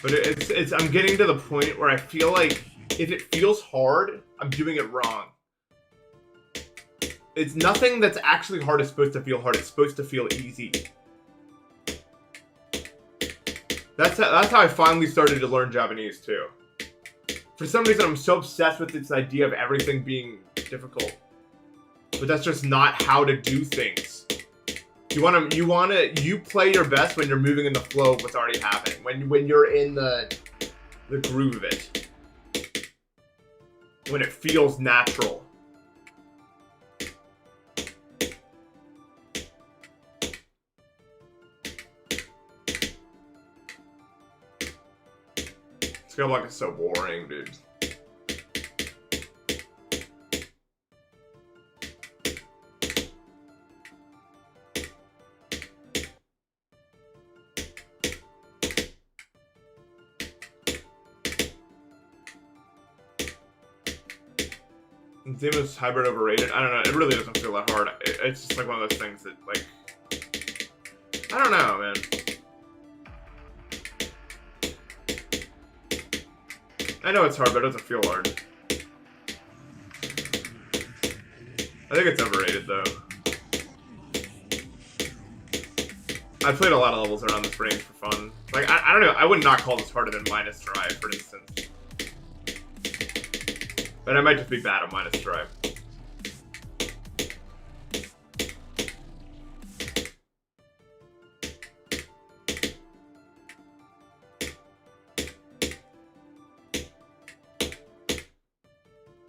But I'm getting to the point where I feel like if it feels hard, I'm doing it wrong. It's nothing that's actually hard is supposed to feel hard. It's supposed to feel easy. That's how I finally started to learn Japanese too. For some reason, I'm so obsessed with this idea of everything being difficult. But that's just not how to do things. You play your best when you're moving in the flow of what's already happening. When you're in the groove of it. When it feels natural. Skill block is so boring, dude. Deimos hybrid overrated? I don't know. It really doesn't feel that hard. It's just like one of those things that, like, I don't know, man. I know it's hard, but it doesn't feel hard. I think it's overrated, though. I played a lot of levels around this range for fun. Like, I don't know. I would not call this harder than minus drive, for instance. But I might just be bad at minus drive.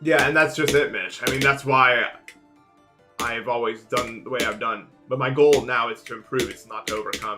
Yeah, and that's just it, Mitch. I mean, that's why I've always done the way I've done. But my goal now is to improve. It's not to overcome.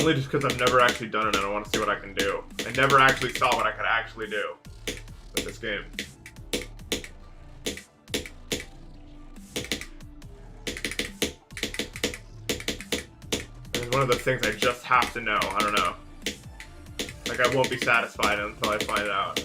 Only just because I've never actually done it and I want to see what I can do. I never actually saw what I could actually do with this game. It's one of those things I just have to know. I don't know. Like, I won't be satisfied until I find out.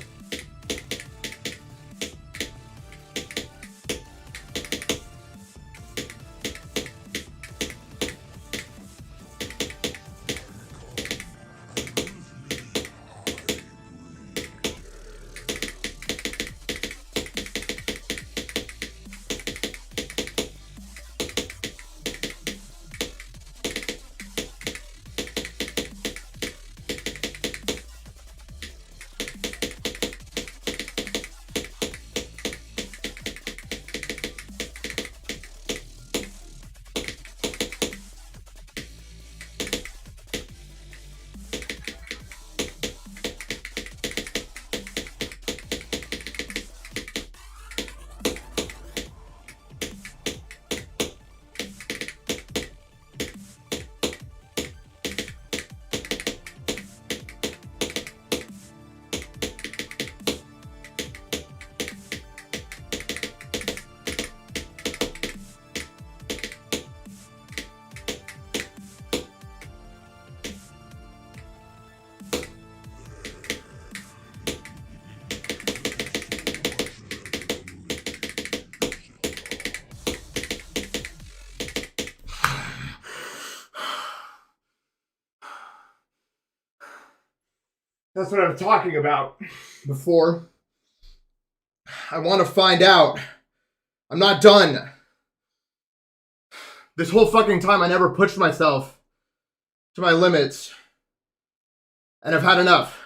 That's what I was talking about before. I want to find out. I'm not done. This whole fucking time I never pushed myself to my limits. And I've had enough.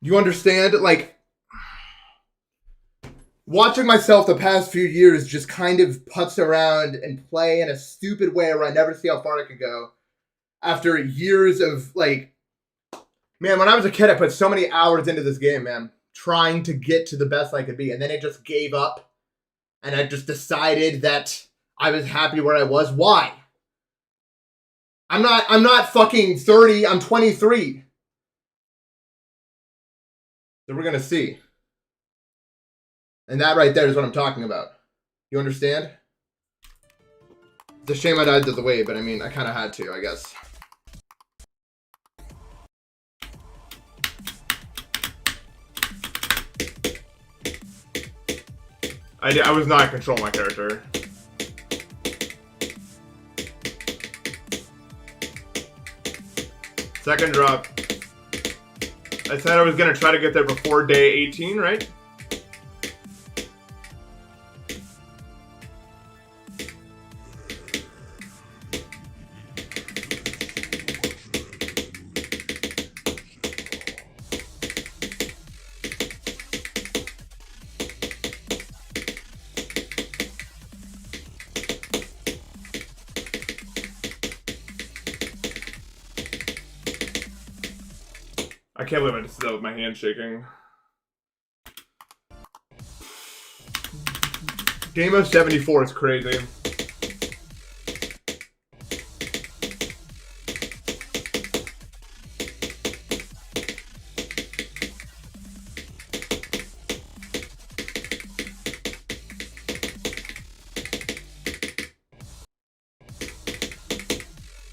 You understand? Like, watching myself the past few years just kind of putz around and play in a stupid way where I never see how far I could go. After years of, like, man, when I was a kid, I put so many hours into this game, man. Trying to get to the best I could be. And then it just gave up. And I just decided that I was happy where I was. Why? I'm not fucking 30. I'm 23. So we're going to see. And that right there is what I'm talking about. You understand? It's a shame I died the way, but I mean, I kind of had to, I guess. I was not controlling my character. Second drop. I said I was going to try to get there before day 18, right? I can't believe I just did that with my hand shaking. Deimos 74 is crazy.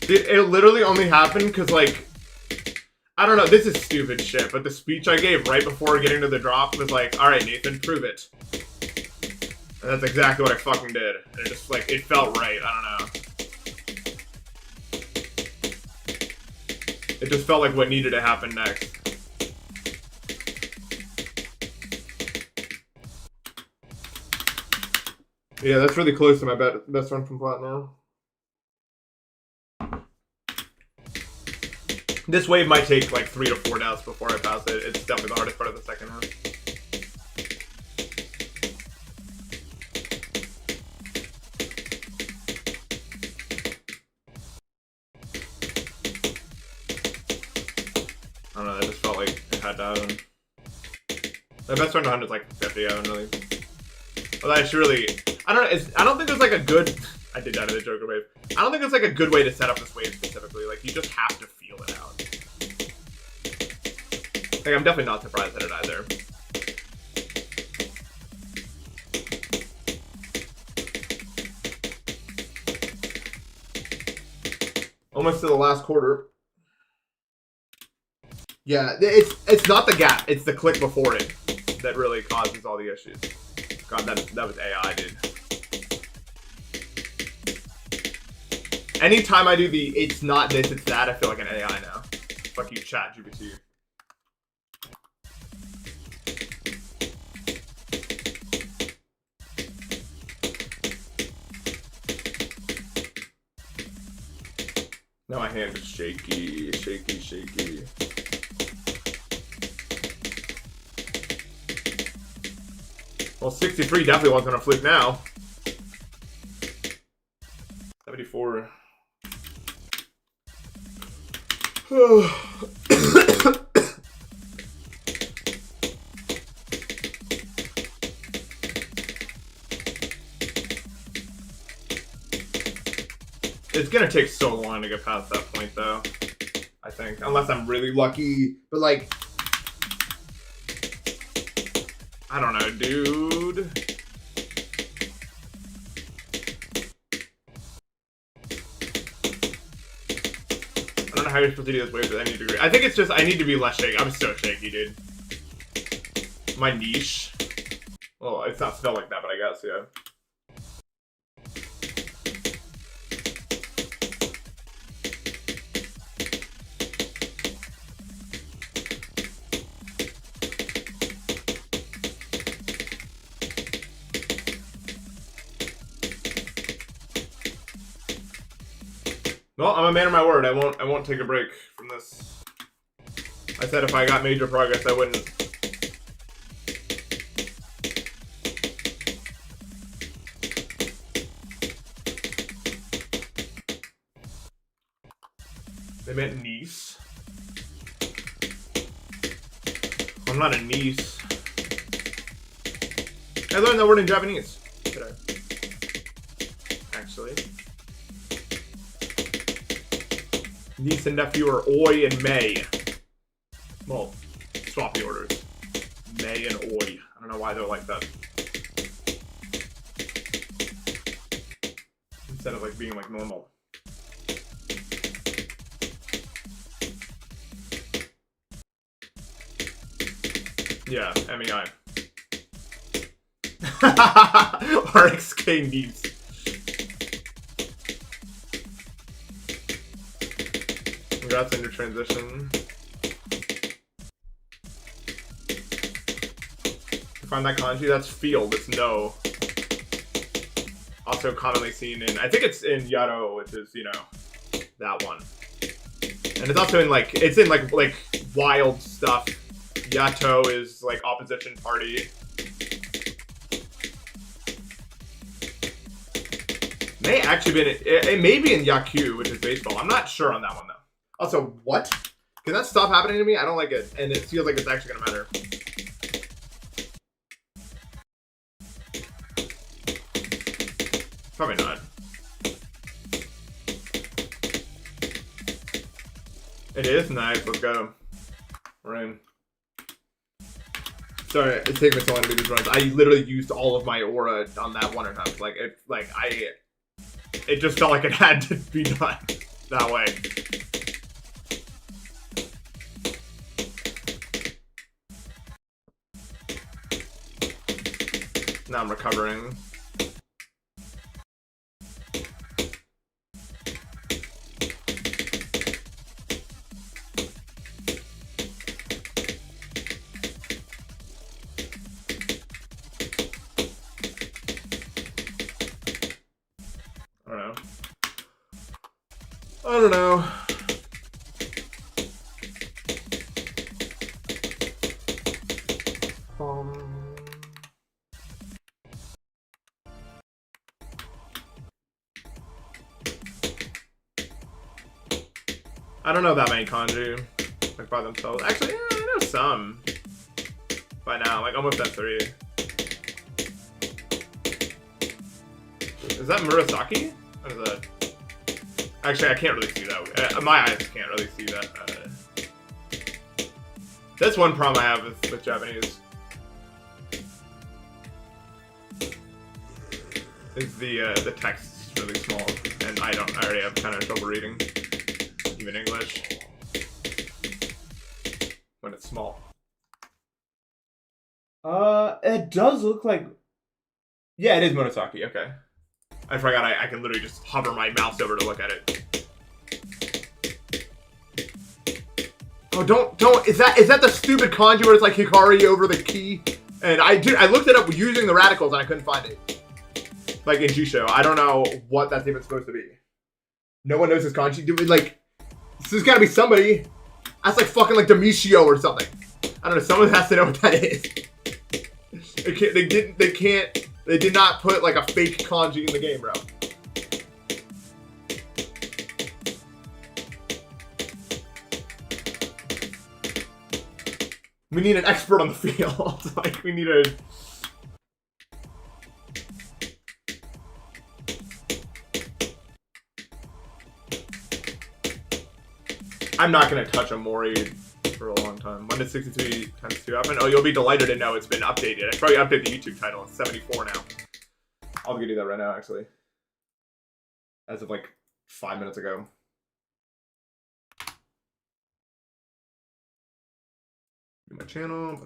Dude, it literally only happened because, like, I don't know, this is stupid shit, but the speech I gave right before getting to the drop was like, alright, Nathan, prove it. And that's exactly what I fucking did. And it just, like, it felt right, I don't know. It just felt like what needed to happen next. Yeah, that's really close to my best run from flat now. This wave might take like 3 to 4 doubts before I pass it. It's definitely the hardest part of the second half. I don't know, that just felt like it had to happen. My best run to 100 is like 50, I don't really... Well, I should really... I don't know, I don't think there's like a good... I did that in the Joker wave. I don't think there's like a good way to set up this wave specifically. Like, you just have to feel it out. Like, I'm definitely not surprised at it either. Almost to the last quarter. Yeah, it's not the gap. It's the click before it that really causes all the issues. God, that was AI, dude. Anytime I do the it's not this, it's that, I feel like an AI now. Fuck you, chat GPT. Now my hand is shaky, shaky, shaky. Well, 63 definitely wasn't gonna fluke now. 74. It's gonna take so long to get past that point, though. I think, unless I'm really lucky. But like, I don't know, dude. I don't know how you're supposed to do this wave with any degree. I think it's just I need to be less shaky. I'm so shaky, dude. My niche. Well, it's not spelled like that, but I guess, yeah. Well, I'm a man of my word. I won't take a break from this. I said if I got major progress, I wouldn't. They meant niece. I'm not a niece. I learned that word in Japanese today. Actually. Niece and nephew are Oi and May. Well, swap the orders. May and Oi. I don't know why they're like that. Instead of like being like normal. Yeah, MEI. RXK niece. Congrats on your transition. You find that kanji? That's field, it's no. Also commonly seen in, I think it's in Yaro, which is, you know, that one. And it's also in like, it's in like wild stuff. Yato is like opposition party. May actually been, it may be in Yaku, which is baseball. I'm not sure on that one though. Also, what? Can that stop happening to me? I don't like it, and it feels like it's actually gonna matter. Probably not. It is nice. Let's go. We're in. Sorry, it's taking me so long to do these runs. I literally used all of my aura on that one attempt. Like it just felt like it had to be done that way. Now I'm recovering. I don't know. I don't know that many kanji, like by themselves. Actually, yeah, I know some by now, like almost at 3. Is that Murasaki? What is that? Actually, I can't really see that. My eyes can't really see that. That's one problem I have with Japanese. Is the text is really small, and I already have kind of trouble reading, even English, when it's small. It does look like. Yeah, it is Monosaki. Okay. I forgot I can literally just hover my mouse over to look at it. Oh, don't, is that the stupid kanji where it's like Hikari over the key? And I looked it up using the radicals and I couldn't find it. Like in Jisho. I don't know what that's even supposed to be. No one knows this kanji. Dude, like, this has gotta be somebody. That's like fucking like Demitio or something. I don't know, someone has to know what that is. They did not put like a fake kanji in the game, bro. We need an expert on the field. Like, we need a... I'm not going to touch a Mori for a long time. When did 63 times 2 happen? Oh, you'll be delighted to know it's been updated. I probably updated the YouTube title. It's 74 now. I'll go do that right now, actually. As of like 5 minutes ago. My channel.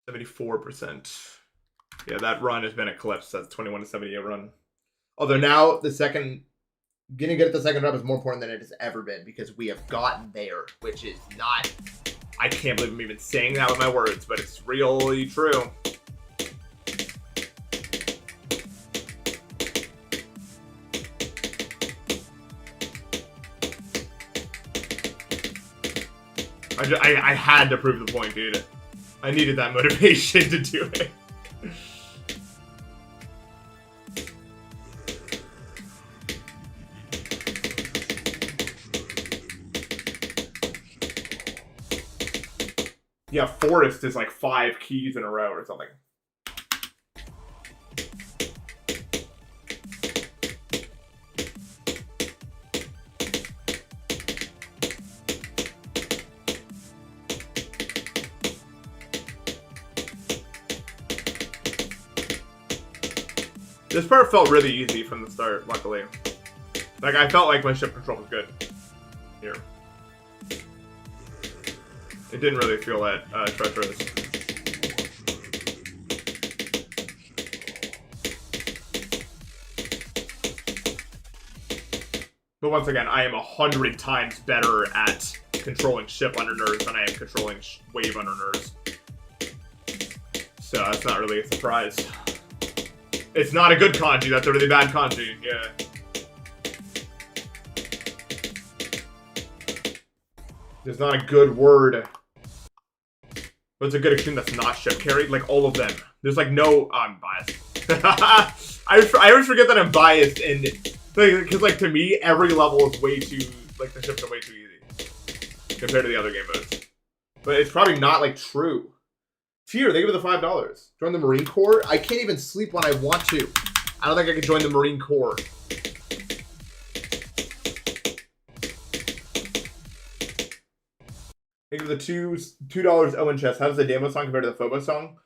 74%. Yeah, that run has been eclipsed. That's 21 to 78 run. Although now the second, getting good at the second rep is more important than it has ever been because we have gotten there, which is not. I can't believe I'm even saying that with my words, but it's really true. I had to prove the point, dude. I needed that motivation to do it. Yeah, Forest is like 5 keys in a row or something. This part felt really easy from the start, luckily. Like, I felt like my ship control was good here. It didn't really feel that treacherous. But once again, I am 100 times better at controlling ship under nerves than I am controlling wave under nerves. So that's not really a surprise. It's not a good kanji, that's a really bad kanji, yeah. There's not a good word. What's a good extreme that's not ship carried? Like all of them. There's like no, I'm biased. I always forget that I'm biased and Because like to me, every level is way too like the ships are way too easy compared to the other game modes. But it's probably not like true. Here, they give me the $5. Join the Marine Corps. I can't even sleep when I want to. I don't think I can join the Marine Corps. Think of the $2 Owen chest. How does the Deimos song compare to the Phobos song?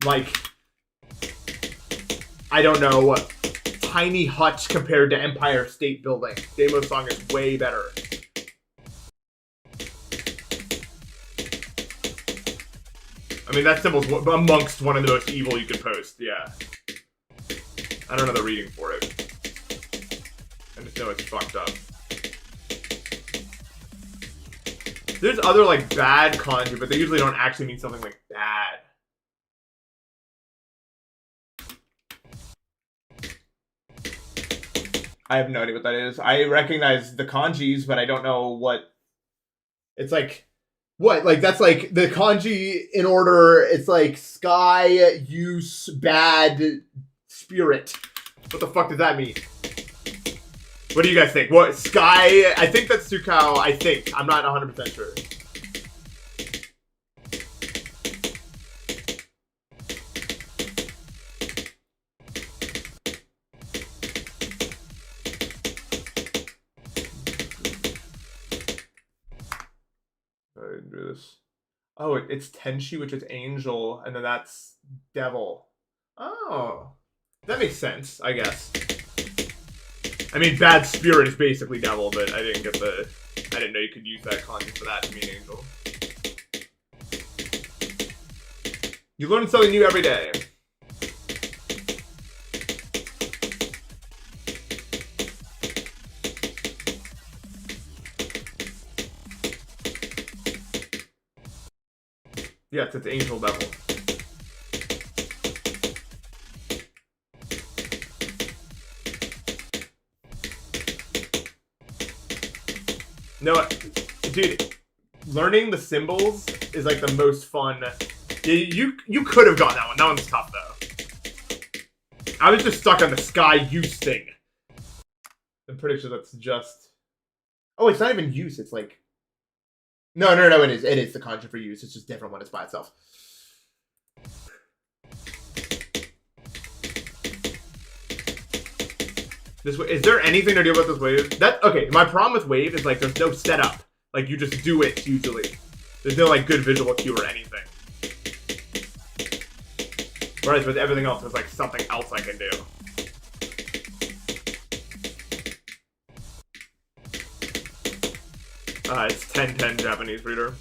Like, I don't know. Tiny huts compared to Empire State Building. Deimos song is way better. I mean, that symbol's amongst one of the most evil you could post. Yeah. I don't know the reading for it. I just know it's fucked up. There's other, like, bad kanji, but they usually don't actually mean something, like, bad. I have no idea what that is. I recognize the kanjis, but I don't know what... It's like... What? Like, that's, like, the kanji in order, it's, like, sky, use, bad, spirit. What the fuck does that mean? What do you guys think? What? Sky? I think that's Tsukao. I think. I'm not 100% sure. I didn't do this. Oh, it's Tenshi, which is angel, and then that's devil. Oh. That makes sense, I guess. I mean, bad spirit is basically devil, but I didn't know you could use that kanji for that to mean angel. You learn something new every day. Yes, it's angel devil. No, dude, learning the symbols is like the most fun. You could have gotten that one. That one's tough though. I was just stuck on the sky use thing. I'm pretty sure that's just. Oh, it's not even use. It's like. No, it is. It is the kanji for use. It's just different when it's by itself. This is there anything to do about this wave? Okay, my problem with wave is like there's no setup. Like you just do it usually. There's no like good visual cue or anything. Whereas with everything else, there's like something else I can do. It's 1010 Japanese reader.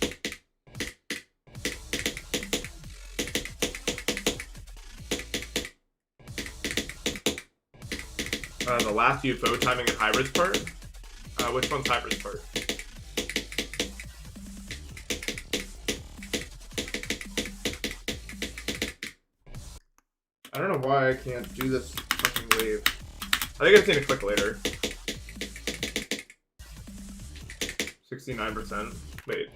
The last UFO timing and hybrids part? Which one's hybrids part? I don't know why I can't do this fucking wave. I think I just need to click later. 69%. Wait.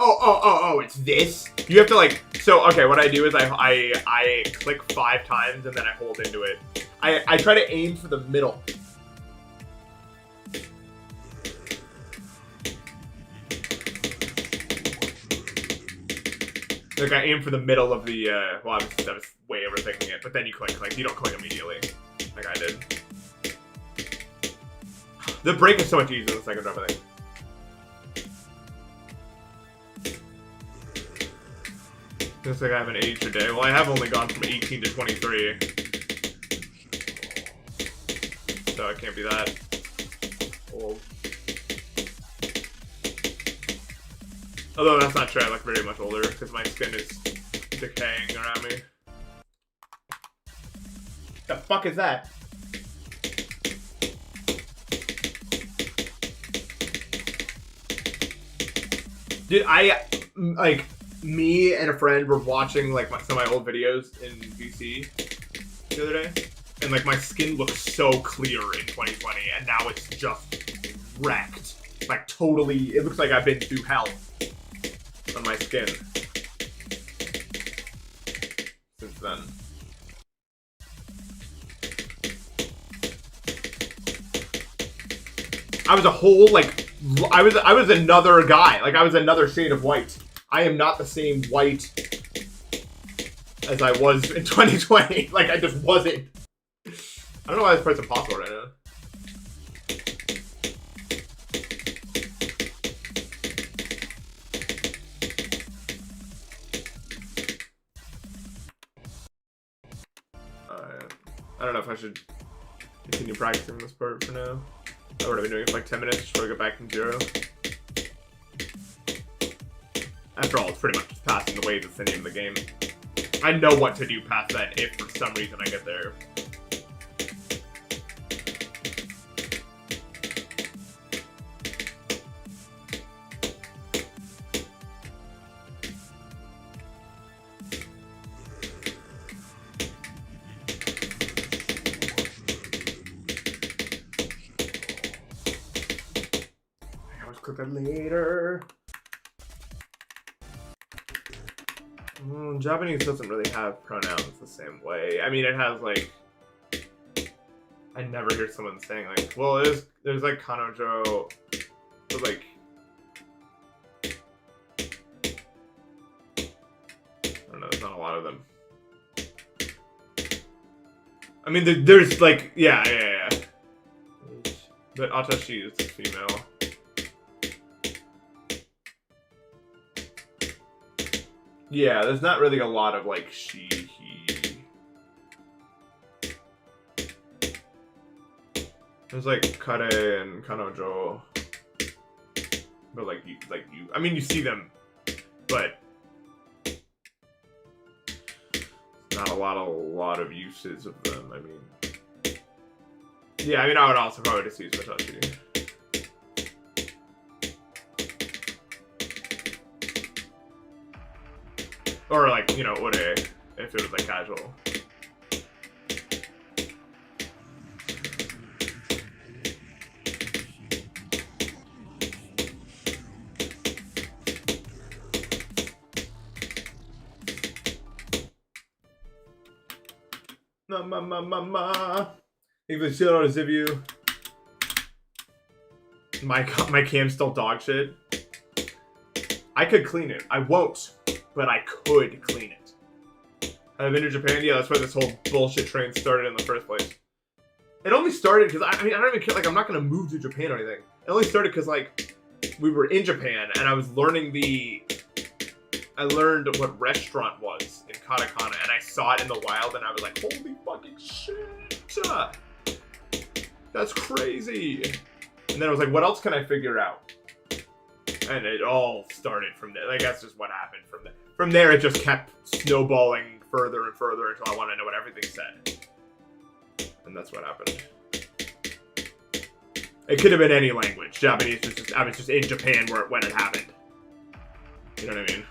Oh, it's this? You have to like, so, okay, what I do is I click 5 times and then I hold into it. I try to aim for the middle. Like I aim for the middle of the, well, obviously that was way overthinking it, but then you click, like you don't click immediately, like I did. The break is so much easier than the second drop, I think. Looks like I haven't aged a day. Well, I have only gone from 18 to 23. So it can't be that old. Although that's not true, I look very much older because my skin is decaying around me. The fuck is that? Dude, like, me and a friend were watching, like, some of my old videos in VC the other day. And, like, my skin looks so clear in 2020, and now it's just wrecked. Like, totally, it looks like I've been through hell on my skin since then. I was a whole, like, I was another guy. Like, I was another shade of white. I am not the same white as I was in 2020. Like, I just wasn't. I don't know why this part's impossible right now. I don't know if I should continue practicing this part for now. I've already been doing it for like 10 minutes just before I get back from 0. After all, it's pretty much just passing the waves. It's the name of the game. I know what to do past that if for some reason I get there. Click that later. Japanese doesn't really have pronouns the same way. I mean, it has like. I never hear someone saying like, well, there's like kanojo, but like. I don't know. There's not a lot of them. I mean, there's like, yeah. But atashi is female. Yeah, there's not really a lot of like she, he. There's like kare and kanojo, but like you. I mean, you see them, but not a lot of uses of them. I mean, yeah. I mean, I would also probably just use matashi. Or like, you know, ore, if it was like casual. Ma. English shit on a Zivu. My cam's still dog shit. I could clean it. I won't. But I could clean it. I've been to Japan. Yeah, that's why this whole bullshit train started in the first place. It only started because, I mean, I don't even care. Like, I'm not going to move to Japan or anything. It only started because, like, we were in Japan, and I was learning I learned what restaurant was in katakana, and I saw it in the wild, and I was like, holy fucking shit! That's crazy! And then I was like, what else can I figure out? And it all started from there. Like, that's just what happened from there. From there, it just kept snowballing further and further until I wanted to know what everything said. And that's what happened. It could have been any language. Japanese was just, I was just in Japan when it happened. You know what I mean?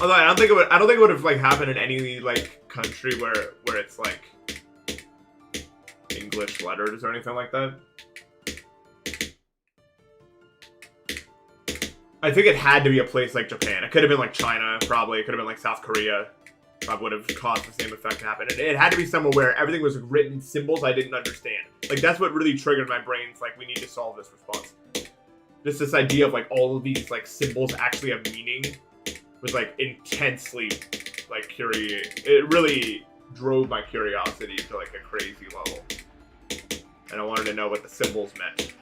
Although I don't think it would have like happened in any like country where it's like English letters or anything like that. I think it had to be a place like Japan. It could have been like China, probably. It could have been like South Korea. Probably would have caused the same effect to happen. It had to be somewhere where everything was written in symbols I didn't understand. Like, that's what really triggered my brain's like, we need to solve this response. Just this idea of like all of these like symbols actually have meaning was like intensely like curious. It really drove my curiosity to like a crazy level. And I wanted to know what the symbols meant.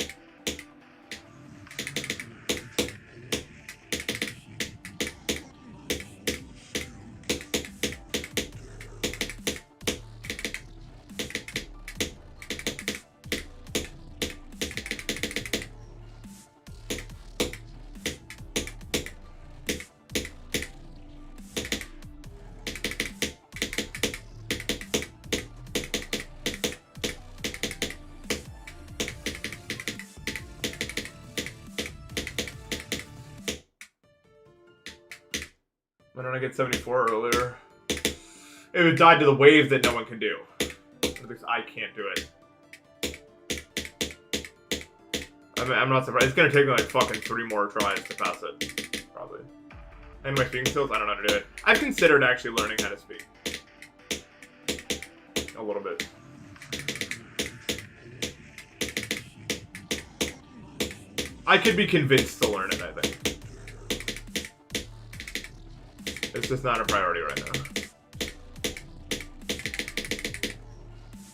Why don't I get 74 earlier? It would die to the wave that no one can do. At least I can't do it. I'm not surprised. It's gonna take me like fucking 3 more tries to pass it, probably. And my speaking skills, I don't know how to do it. I've considered actually learning how to speak. A little bit. I could be convinced to learn it, I think. It's just not a priority right now.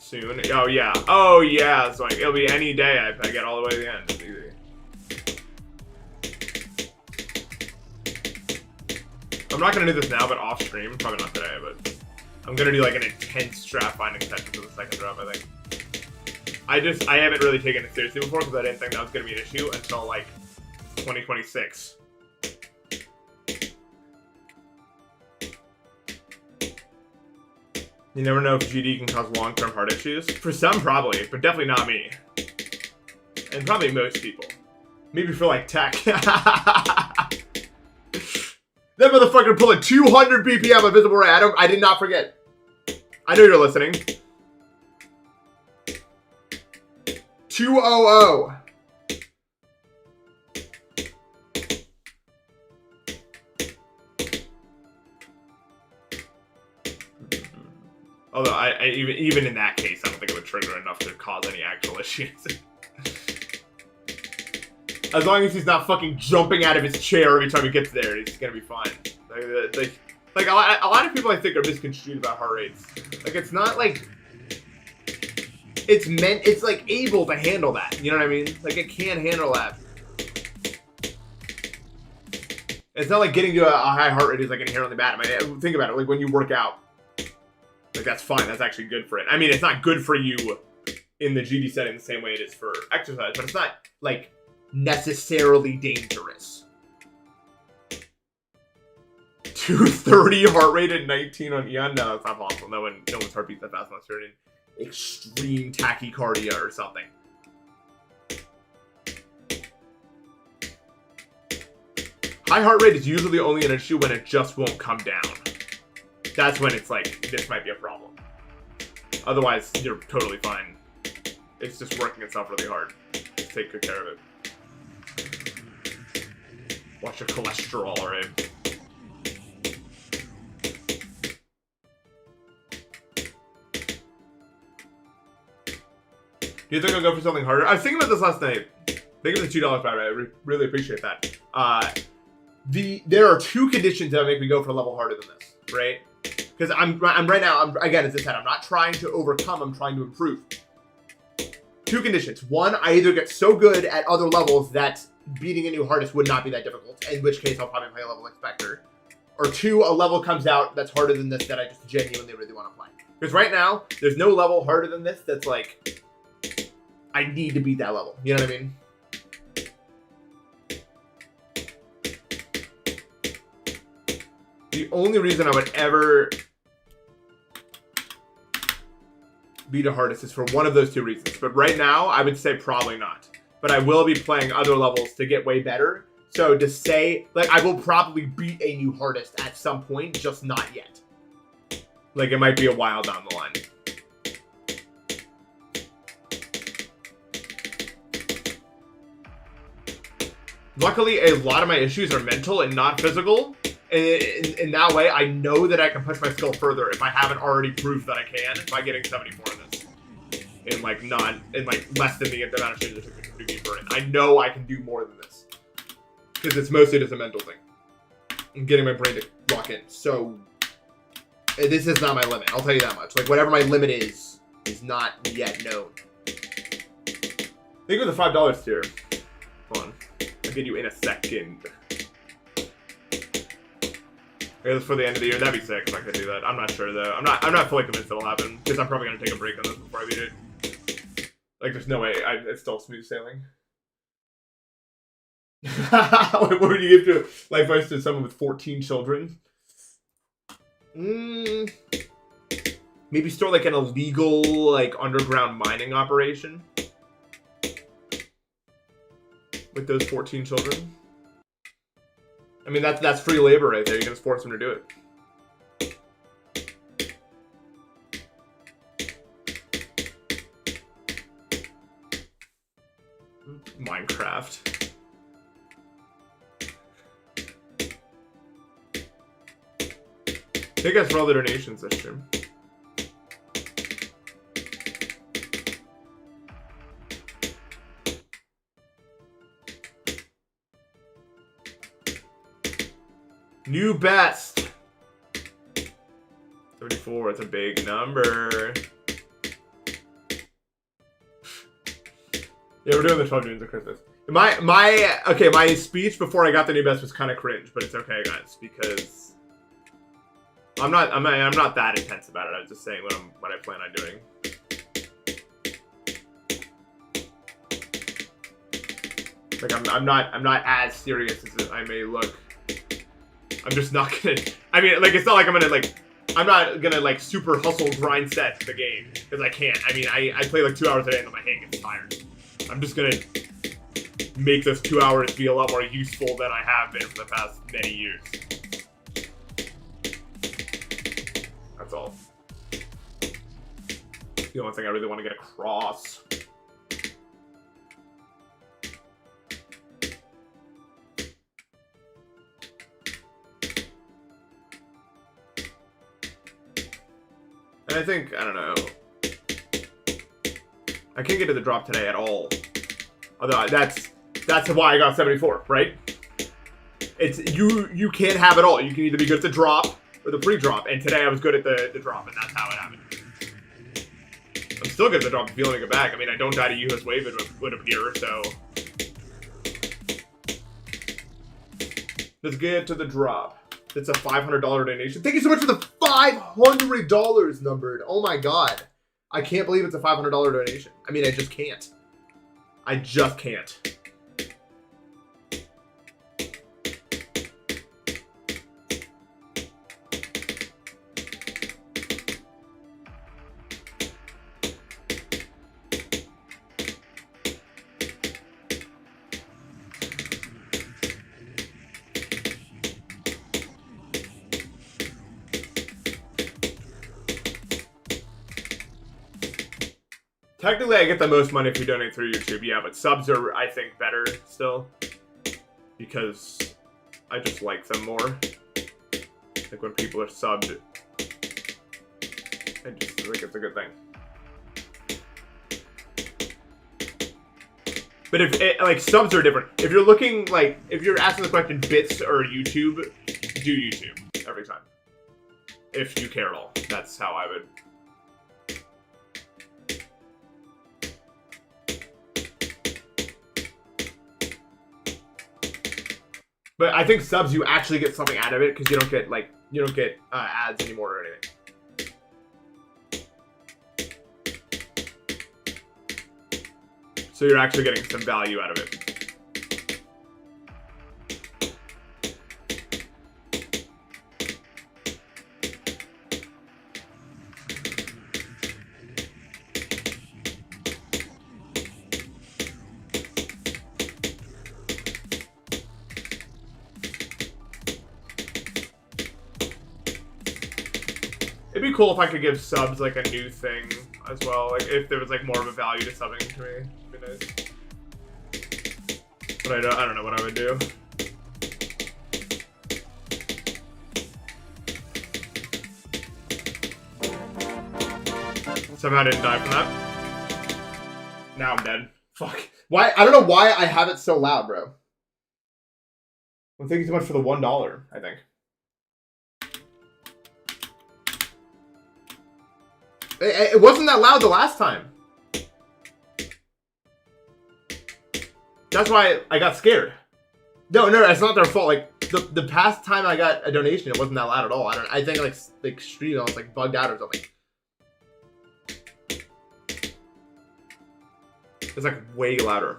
Soon. Oh, yeah. Oh, yeah. So like, it'll be any day if I get all the way to the end. It's easy. I'm not going to do this now, but off stream. Probably not today, but I'm going to do like an intense strat finding session for the second drop, I think. I haven't really taken it seriously before because I didn't think that was going to be an issue until like 2026. You never know if GD can cause long-term heart issues. For some, probably, but definitely not me. And probably most people. Maybe for like tech. That motherfucker pulling 200 BPM of visible ray. I did not forget. I know you're listening. 200. Although even in that case, I don't think it would trigger enough to cause any actual issues. As long as he's not fucking jumping out of his chair every time he gets there, he's gonna be fine. Like a lot of people I think are misconstrued about heart rates. Like it's not like it's like able to handle that. You know what I mean? Like it can handle that. It's not like getting to a high heart rate is like inherently bad. I mean, think about it. Like when you work out. Like, that's fine. That's actually good for it. I mean, it's not good for you in the GD setting the same way it is for exercise, but it's not, like, necessarily dangerous. 230 heart rate at 19 on Eon? No, that's not possible. No one's heart beats that fast unless you're in extreme tachycardia or something. High heart rate is usually only an issue when it just won't come down. That's when it's like, this might be a problem. Otherwise, you're totally fine. It's just working itself really hard. Just take good care of it. Watch your cholesterol, alright? Do you think I'll go for something harder? I was thinking about this last night. Thank you for the $2 buy, I really appreciate that. There are 2 conditions that make me go for a level harder than this, right? Because I'm right now, again, as I said, I'm not trying to overcome, I'm trying to improve. 2 conditions. 1, I either get so good at other levels that beating a new hardest would not be that difficult, in which case I'll probably play a level like Spectre. Or 2, a level comes out that's harder than this that I just genuinely really want to play. Because right now, there's no level harder than this that's like, I need to beat that level. You know what I mean? The only reason I would ever beat a hardest is for one of those 2 reasons. But right now, I would say probably not. But I will be playing other levels to get way better. So to say, like, I will probably beat a new hardest at some point, just not yet. Like, it might be a while down the line. Luckily, a lot of my issues are mental and not physical. In that way, I know that I can push my skill further if I haven't already proved that I can by getting 74 in this. In like less than the amount of shit it took me to do deeper in. I know I can do more than this. Because it's mostly just a mental thing. I'm getting my brain to lock in. So, this is not my limit. I'll tell you that much. Like, whatever my limit is not yet known. Think of the $5 tier. Hold on. I'll get you in a second. Okay, that's for the end of the year. That'd be sick if I could do that. I'm not sure though. I'm not fully convinced it'll happen because I'm probably gonna take a break on this before I beat it. Like, there's no way. It's still smooth sailing. What would you give to life advice to someone with 14 children? Maybe start like an illegal, like, underground mining operation with those 14 children. I mean, that's free labor right there. You can just force them to do it. Minecraft. draft. Thank you guys for all the donations this stream. New best. 74, it's a big number. Yeah, we're doing the 12 Dunes of Christmas. My speech before I got the new best was kind of cringe, but it's okay, guys, because I'm not that intense about it. I was just saying what I plan on doing. Like I'm not as serious as I may look. I'm just not gonna. I mean, like, it's not like I'm not gonna like super hustle grind set the game because I can't. I mean, I play like 2 hours a day and then my hand gets tired. I'm just gonna make those 2 hours be a lot more useful than I have been for the past many years. That's all. The only thing I really want to get across. And I think, I don't know, I can't get to the drop today at all. Although that's why I got 74, right? It's you can't have it all. You can either be good at the drop or the pre-drop, and today I was good at the drop, and that's how it happened. I'm still good at the drop if you let me go back. I mean, I don't die to US Wave, it would appear, so. Let's get to the drop. It's a $500 donation. Thank you so much for the $500 numbered. Oh my god. I can't believe it's a $500 donation. I mean, I just can't. I just can't. Technically, I get the most money if you donate through YouTube, yeah, but subs are, I think, better still. Because I just like them more. Like, when people are subbed, I just think it's a good thing. But like, subs are different. If you're looking, like, if you're asking the question, bits or YouTube, do YouTube every time. If you care at all. That's how I would. But I think subs, you actually get something out of it because you don't get ads anymore or anything. So you're actually getting some value out of it. It'd be cool if I could give subs like a new thing as well. Like if there was like more of a value to subbing to me, it'd be nice. But I don't know what I would do. Somehow I didn't die from that. Now I'm dead. Fuck. Why? I don't know why I have it so loud, bro. Well, thank you so much for the $1, I think. It wasn't that loud the last time. That's why I got scared. No, it's not their fault. Like the past time I got a donation, it wasn't that loud at all. I think like stream, I was like bugged out or something. It's like way louder.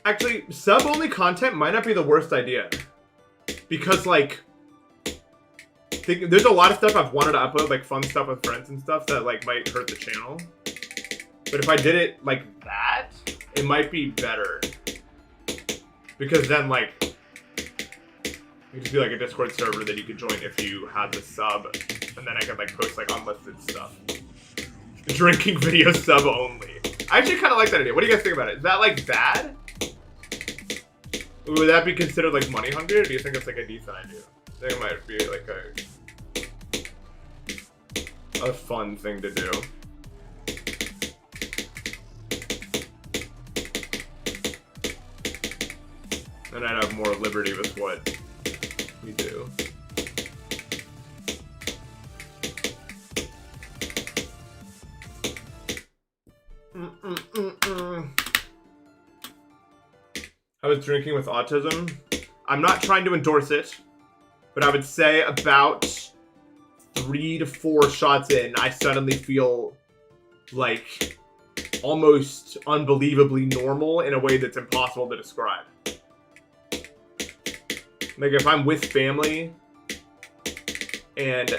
Actually, sub-only content might not be the worst idea. Because, like, there's a lot of stuff I've wanted to upload, like fun stuff with friends and stuff that, like, might hurt the channel. But if I did it like that, it might be better. Because then, like, it could be like a Discord server that you could join if you had the sub. And then I could, like, post, like, unlisted stuff. Drinking video sub only. I actually kind of like that idea. What do you guys think about it? Is that, like, bad? Would that be considered, like, money hungry, or do you think it's, like, a decent idea? I think it might be, like, a fun thing to do. And I'd have more liberty with what we do. I was drinking with autism. I'm not trying to endorse it, but I would say about 3 to 4 shots in, I suddenly feel like almost unbelievably normal in a way that's impossible to describe. Like, if I'm with family, and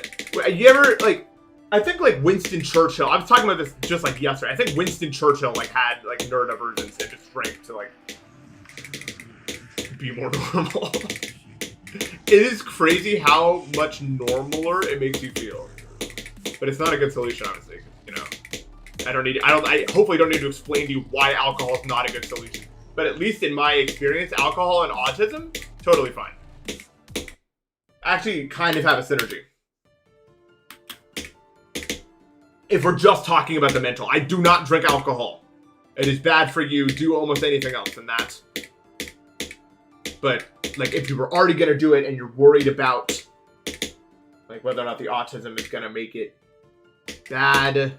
you ever, like, I think, like, Winston Churchill, I was talking about this just, like, yesterday. I think Winston Churchill, like, had, like, neurodivergence and just drank to, like, be more normal. It is crazy how much normaler it makes you feel. But it's not a good solution, honestly, you know. I hopefully don't need to explain to you why alcohol is not a good solution. But at least in my experience, alcohol and autism, totally fine. Actually kind of have a synergy. If we're just talking about the mental, I do not drink alcohol. It is bad for you. Do almost anything else than that. But, like, if you were already going to do it and you're worried about, like, whether or not the autism is going to make it bad,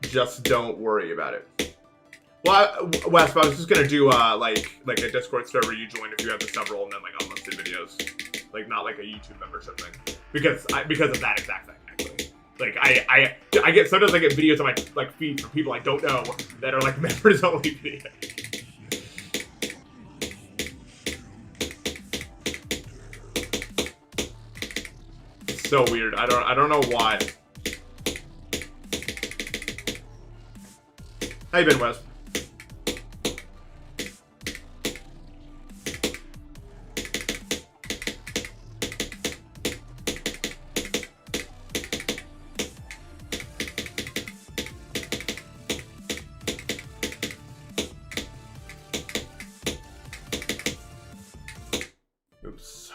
just don't worry about it. Well, Wes, I was just going to do, like a Discord server you join if you have the sub-role and then, like, unlisted videos. Like, not like a YouTube membership thing. Because of that exact thing, actually. Like, I get, sometimes I get videos on my, like, feed from people I don't know that are, like, members only videos. It's so weird. I don't know why. How you been, Wes? Oops.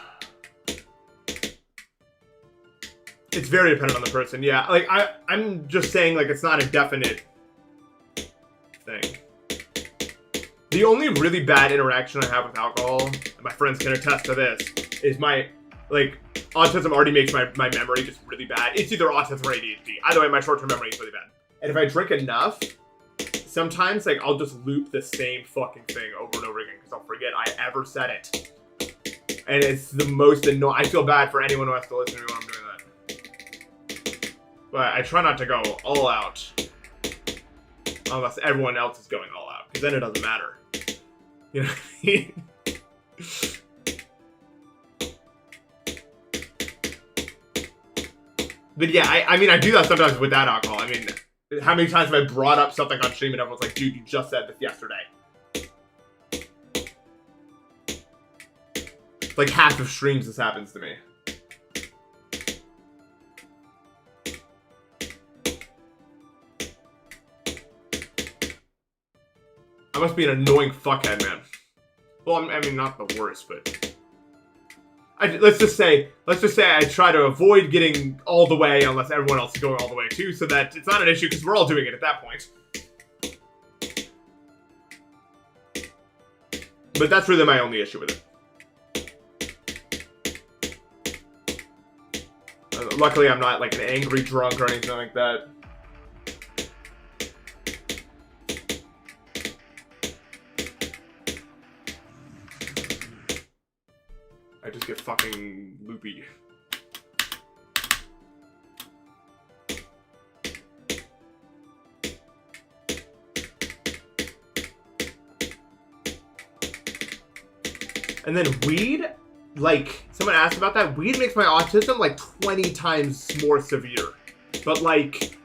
It's very dependent on the person, yeah. Like, I'm just saying, like, it's not a definite thing. The only really bad interaction I have with alcohol, and my friends can attest to this, is my, like, autism already makes my memory just really bad. It's either autism or ADHD. Either way, my short-term memory is really bad. And if I drink enough, sometimes, like, I'll just loop the same fucking thing over and over again because I'll forget I ever said it. And it's the most annoying. I feel bad for anyone who has to listen to me when I'm doing that. But I try not to go all out. Unless everyone else is going all out. Because then it doesn't matter. You know what I mean? But yeah, I mean, I do that sometimes without alcohol. I mean, how many times have I brought up something on stream and everyone's like, dude, you just said this yesterday. Like half of streams this happens to me. I must be an annoying fuckhead, man. Well, I mean, not the worst, but let's just say I try to avoid getting all the way unless everyone else is going all the way too, so that it's not an issue because we're all doing it at that point. But that's really my only issue with it. Luckily, I'm not like an angry drunk or anything like that. I just get fucking loopy. And then weed, like, someone asked about that. Weed makes my autism, like, 20 times more severe. But, like,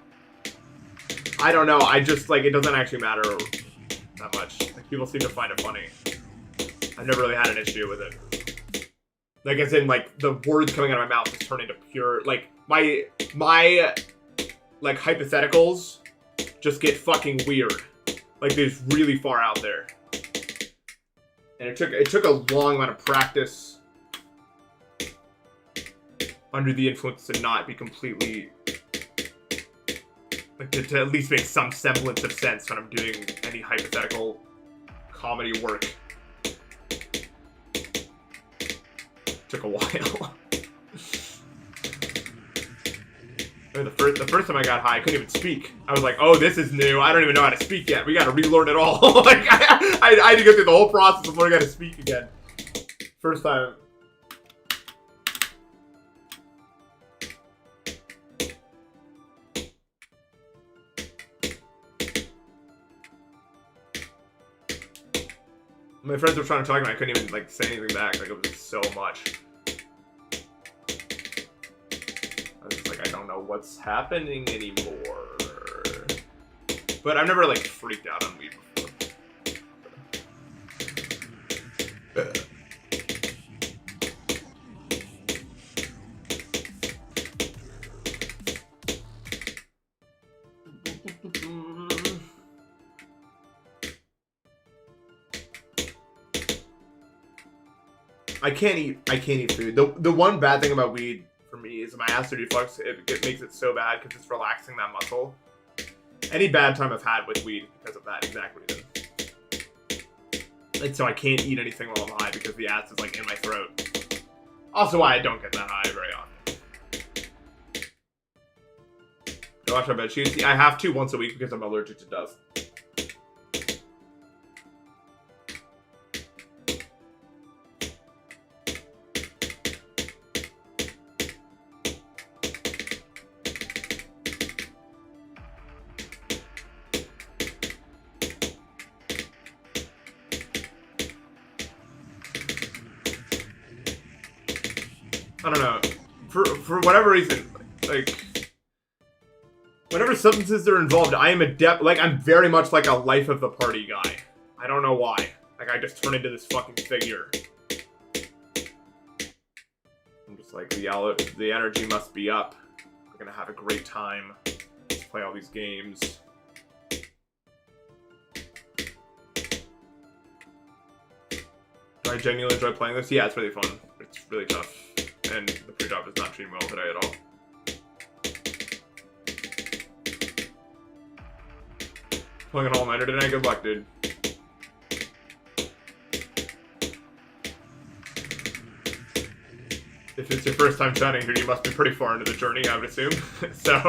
I don't know. I just, like, it doesn't actually matter that much. Like, people seem to find it funny. I've never really had an issue with it. Like, as in, like, the words coming out of my mouth just turn into pure, like, my, like, hypotheticals just get fucking weird. Like, they're just really far out there. And it took a long amount of practice under the influence to not be completely, like, to at least make some semblance of sense when I'm doing any hypothetical comedy work. Took a while. The first time I got high, I couldn't even speak. I was like, oh, this is new. I don't even know how to speak yet. We gotta relearn it all. Like, I had to go through the whole process of learning how to speak again. First time. My friends were trying to talk to me. I couldn't even, like, say anything back. Like, it was so much. I was just like, I don't know what's happening anymore. But I've never, like, freaked out on weed before. I can't eat food. The one bad thing about weed for me is my acid reflux. It makes it so bad because it's relaxing that muscle. Any bad time I've had with weed because of that exact reason. And so I can't eat anything while I'm high because the acid's, like, in my throat. Also why I don't get that high very often. I wash my bed sheets. I have to once a week because I'm allergic to dust. I don't know, for whatever reason, like, whatever substances are involved, I am adept, like, I'm very much like a life of the party guy. I don't know why. Like, I just turn into this fucking figure. I'm just like, the energy must be up. We're gonna have a great time. Let's play all these games. Do I genuinely enjoy playing this? Yeah, it's really fun. It's really tough. And the pre-drop does not treat me well today at all. Playing an all-nighter today? Good luck, dude. If it's your first time chatting here, you must be pretty far into the journey, I would assume. So,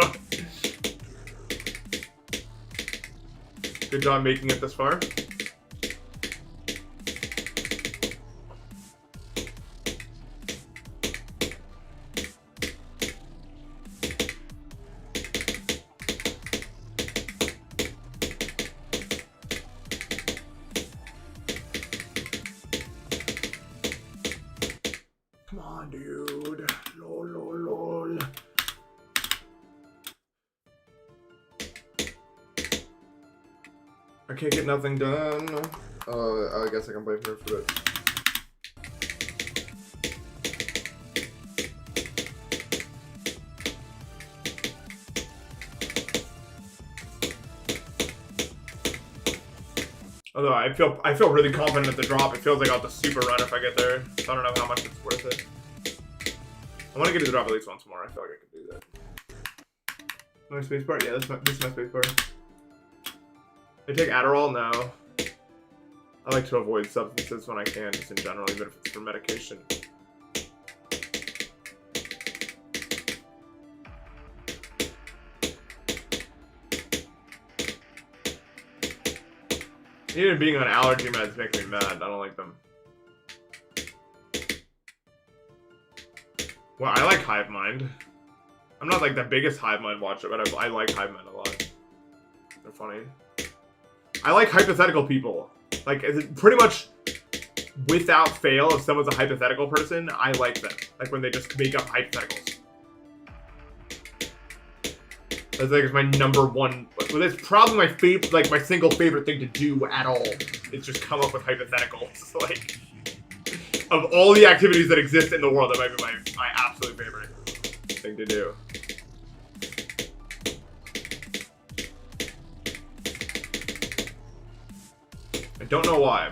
good job making it this far. Come on, dude. Lol, lol, lol. I can't get nothing done. I guess I can blame her for it. Although I feel really confident at the drop. It feels like I'll just super run if I get there. So I don't know how much it's worth it. I want to get to the drop at least once more. I feel like I could do that. My space bar? Yeah, this is my space bar. I take Adderall? No. I like to avoid substances when I can, just in general, even if it's for medication. Even being on allergy meds make me mad. I don't like them. Well, I like Hive Mind. I'm not like the biggest Hive Mind watcher, but I like Hive Mind a lot. They're funny. I like hypothetical people. Like, pretty much without fail, if someone's a hypothetical person, I like them. Like when they just make up hypotheticals. That's like my number one. Well, that's probably my favorite, like my single favorite thing to do at all. Is just come up with hypotheticals. Like of all the activities that exist in the world, that might be my absolute favorite thing to do. I don't know why.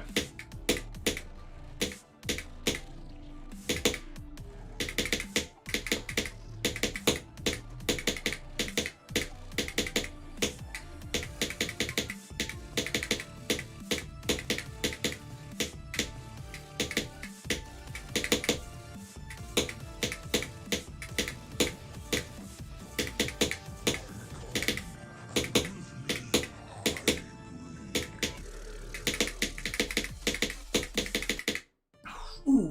Ooh,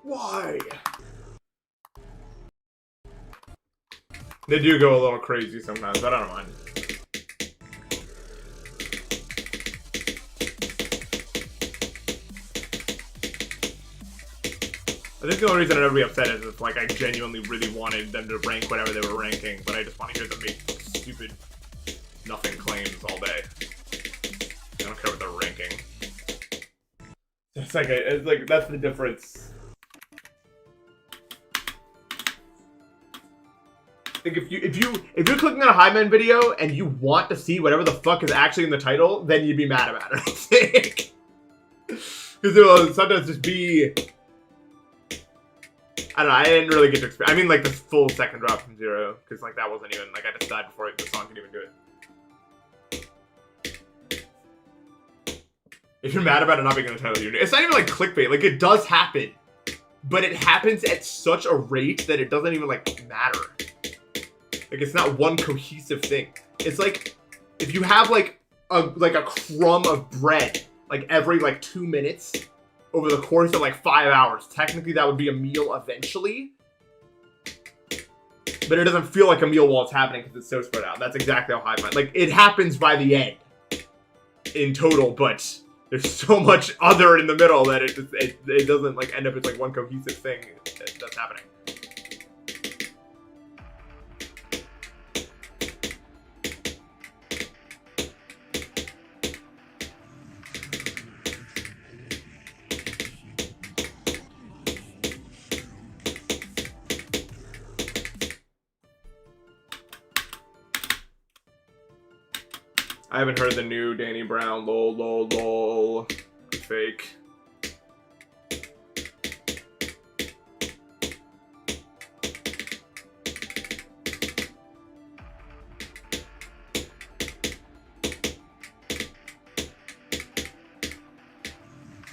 why? They do go a little crazy sometimes, but I don't mind. I think the only reason I'd ever be upset is if, like, I genuinely really wanted them to rank whatever they were ranking, but I just want to hear them make stupid nothing claims all day. I don't care what they're ranking. It's like that's the difference. Like if you're clicking on a Highman video and you want to see whatever the fuck is actually in the title, then you'd be mad about it. I think because it will sometimes just be. I don't know. I didn't really get to experience. I mean, like the full second drop from Zero, because like that wasn't even like I just died before the song could even do it. If you're mad about it not being in the title, it's not even like clickbait. Like it does happen, but it happens at such a rate that it doesn't even like matter. Like it's not one cohesive thing. It's like if you have like a crumb of bread like every like 2 minutes over the course of like 5 hours. Technically, that would be a meal eventually, but it doesn't feel like a meal while it's happening because it's so spread out. That's exactly how Hive Mind. Like it happens by the end in total, but there's so much other in the middle that it doesn't like end up as like one cohesive thing that's happening. I haven't heard the new Danny Brown, lol. Fake.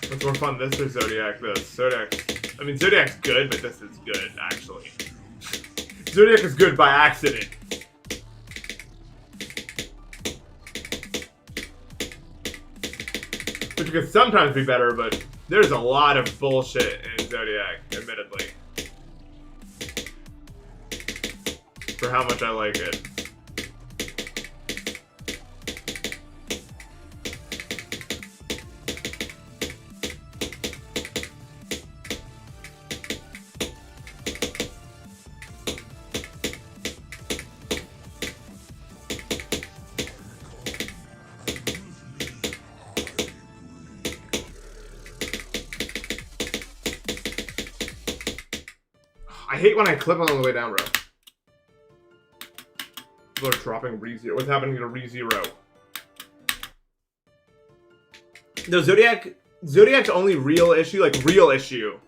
What's more fun, this or Zodiac? This. Zodiac. I mean, Zodiac's good, but this is good, actually. Zodiac is good by accident. Which could sometimes be better, but there's a lot of bullshit in Zodiac, admittedly. For how much I like it. I hate when I clip on the way down, bro. People are dropping ReZero. What's happening to ReZero? No, Zodiac's only real issue,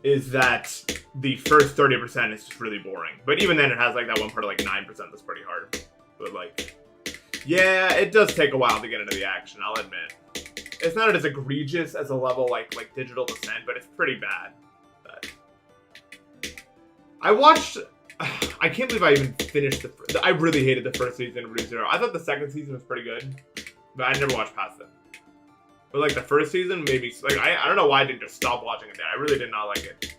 is that the first 30% is just really boring. But even then, it has like that one part of like 9% that's pretty hard. But like, yeah, it does take a while to get into the action, I'll admit. It's not as egregious as a level like Digital Descent, but it's pretty bad. I watched. I can't believe I even finished I really hated the first season of ReZero. I thought the second season was pretty good, but I never watched past it. But like the first season, maybe like I don't know why I didn't just stop watching it there. I really did not like it.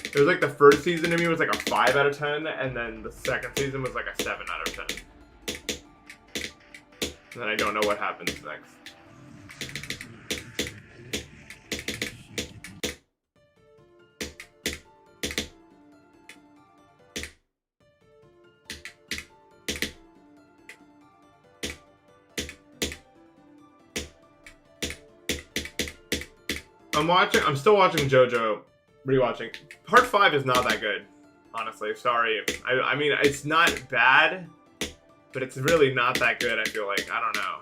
It was like the first season to me was like a 5 out of 10, and then the second season was like a 7 out of 10. And then I don't know what happens next. I'm still watching JoJo, rewatching. Part 5 is not that good, honestly. Sorry. I mean, it's not bad, but it's really not that good, I feel like. I don't know.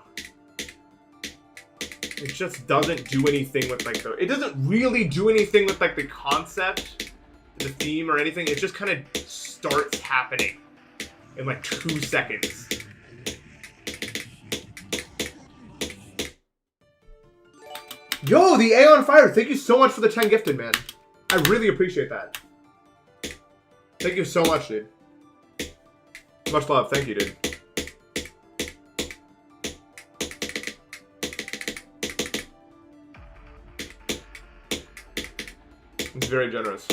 It just doesn't do anything with, like, it doesn't really do anything with, like, the concept, the theme, or anything. It just kind of starts happening in, like, 2 seconds. Yo, the A on fire. Thank you so much for the 10 gifted, man. I really appreciate that. Thank you so much, dude. Much love. Thank you, dude. It's very generous.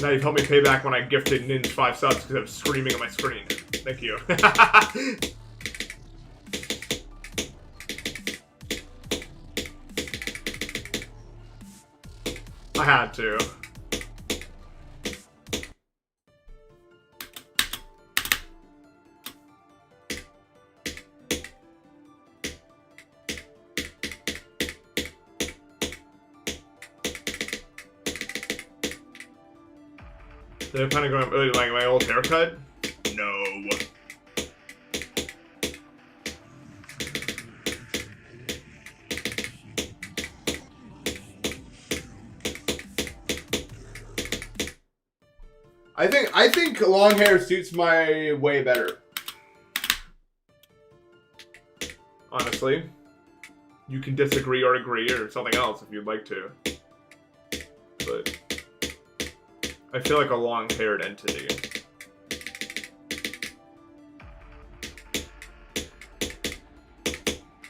Now you've helped me pay back when I gifted Nins 5 subs because I was screaming on my screen. Thank you. I had to. They're kind of going like my old haircut. No. I think long hair suits my way better. Honestly. You can disagree or agree or something else if you'd like to. But I feel like a long-haired entity.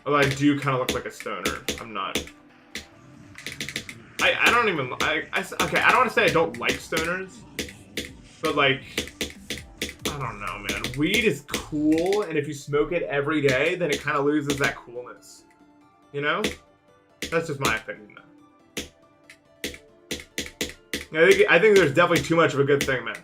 Although I do kind of look like a stoner. I'm not. I don't even... okay, I don't want to say I don't like stoners. But, like... I don't know, man. Weed is cool, and if you smoke it every day, then it kind of loses that coolness. You know? That's just my opinion, though. I think there's definitely too much of a good thing, man.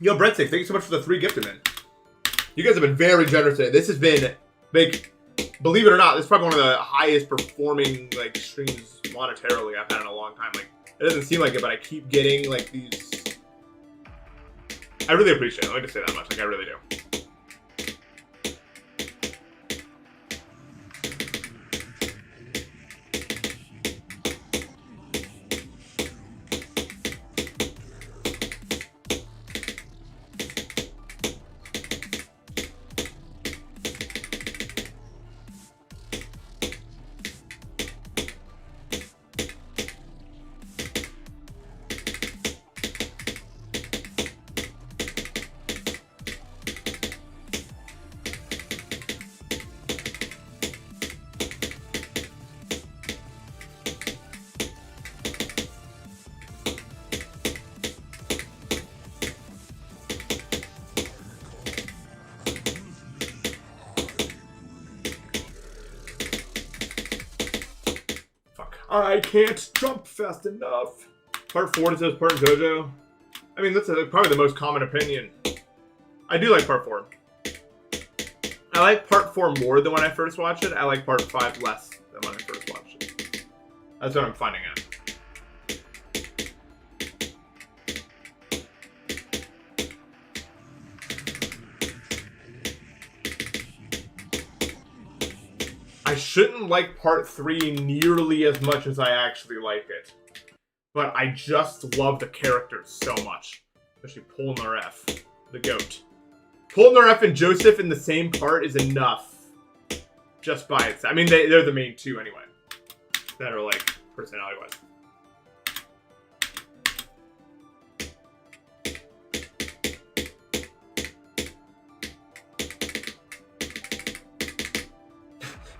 Yo, Breadstick, thank you so much for the 3 gifted, man. You guys have been very generous today. This has been, like, believe it or not, this is probably one of the highest performing, like, streams monetarily I've had in a long time. Like, it doesn't seem like it, but I keep getting, like, these... I really appreciate it. Let me just say that much. Like, I really do. I can't jump fast enough. Part 4 says part JoJo. I mean, that's probably the most common opinion. I do like part 4. I like part 4 more than when I first watched it. I like part 5 less than when I first watched it. That's what I'm finding out. I shouldn't like part 3 nearly as much as I actually like it. But I just love the characters so much. Especially Polnareff, the goat. Polnareff and Joseph in the same part is enough. Just by itself. I mean, they're the main 2 anyway. That are, like, personality-wise.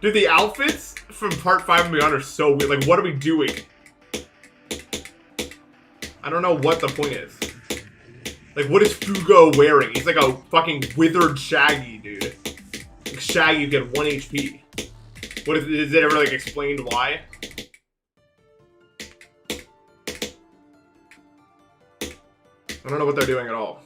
Dude, the outfits from Part 5 and beyond are so weird. Like, what are we doing? I don't know what the point is. Like, what is Fugo wearing? He's like a fucking withered Shaggy, dude. Like, Shaggy, you get 1 HP. What is it ever, like, explained why? I don't know what they're doing at all.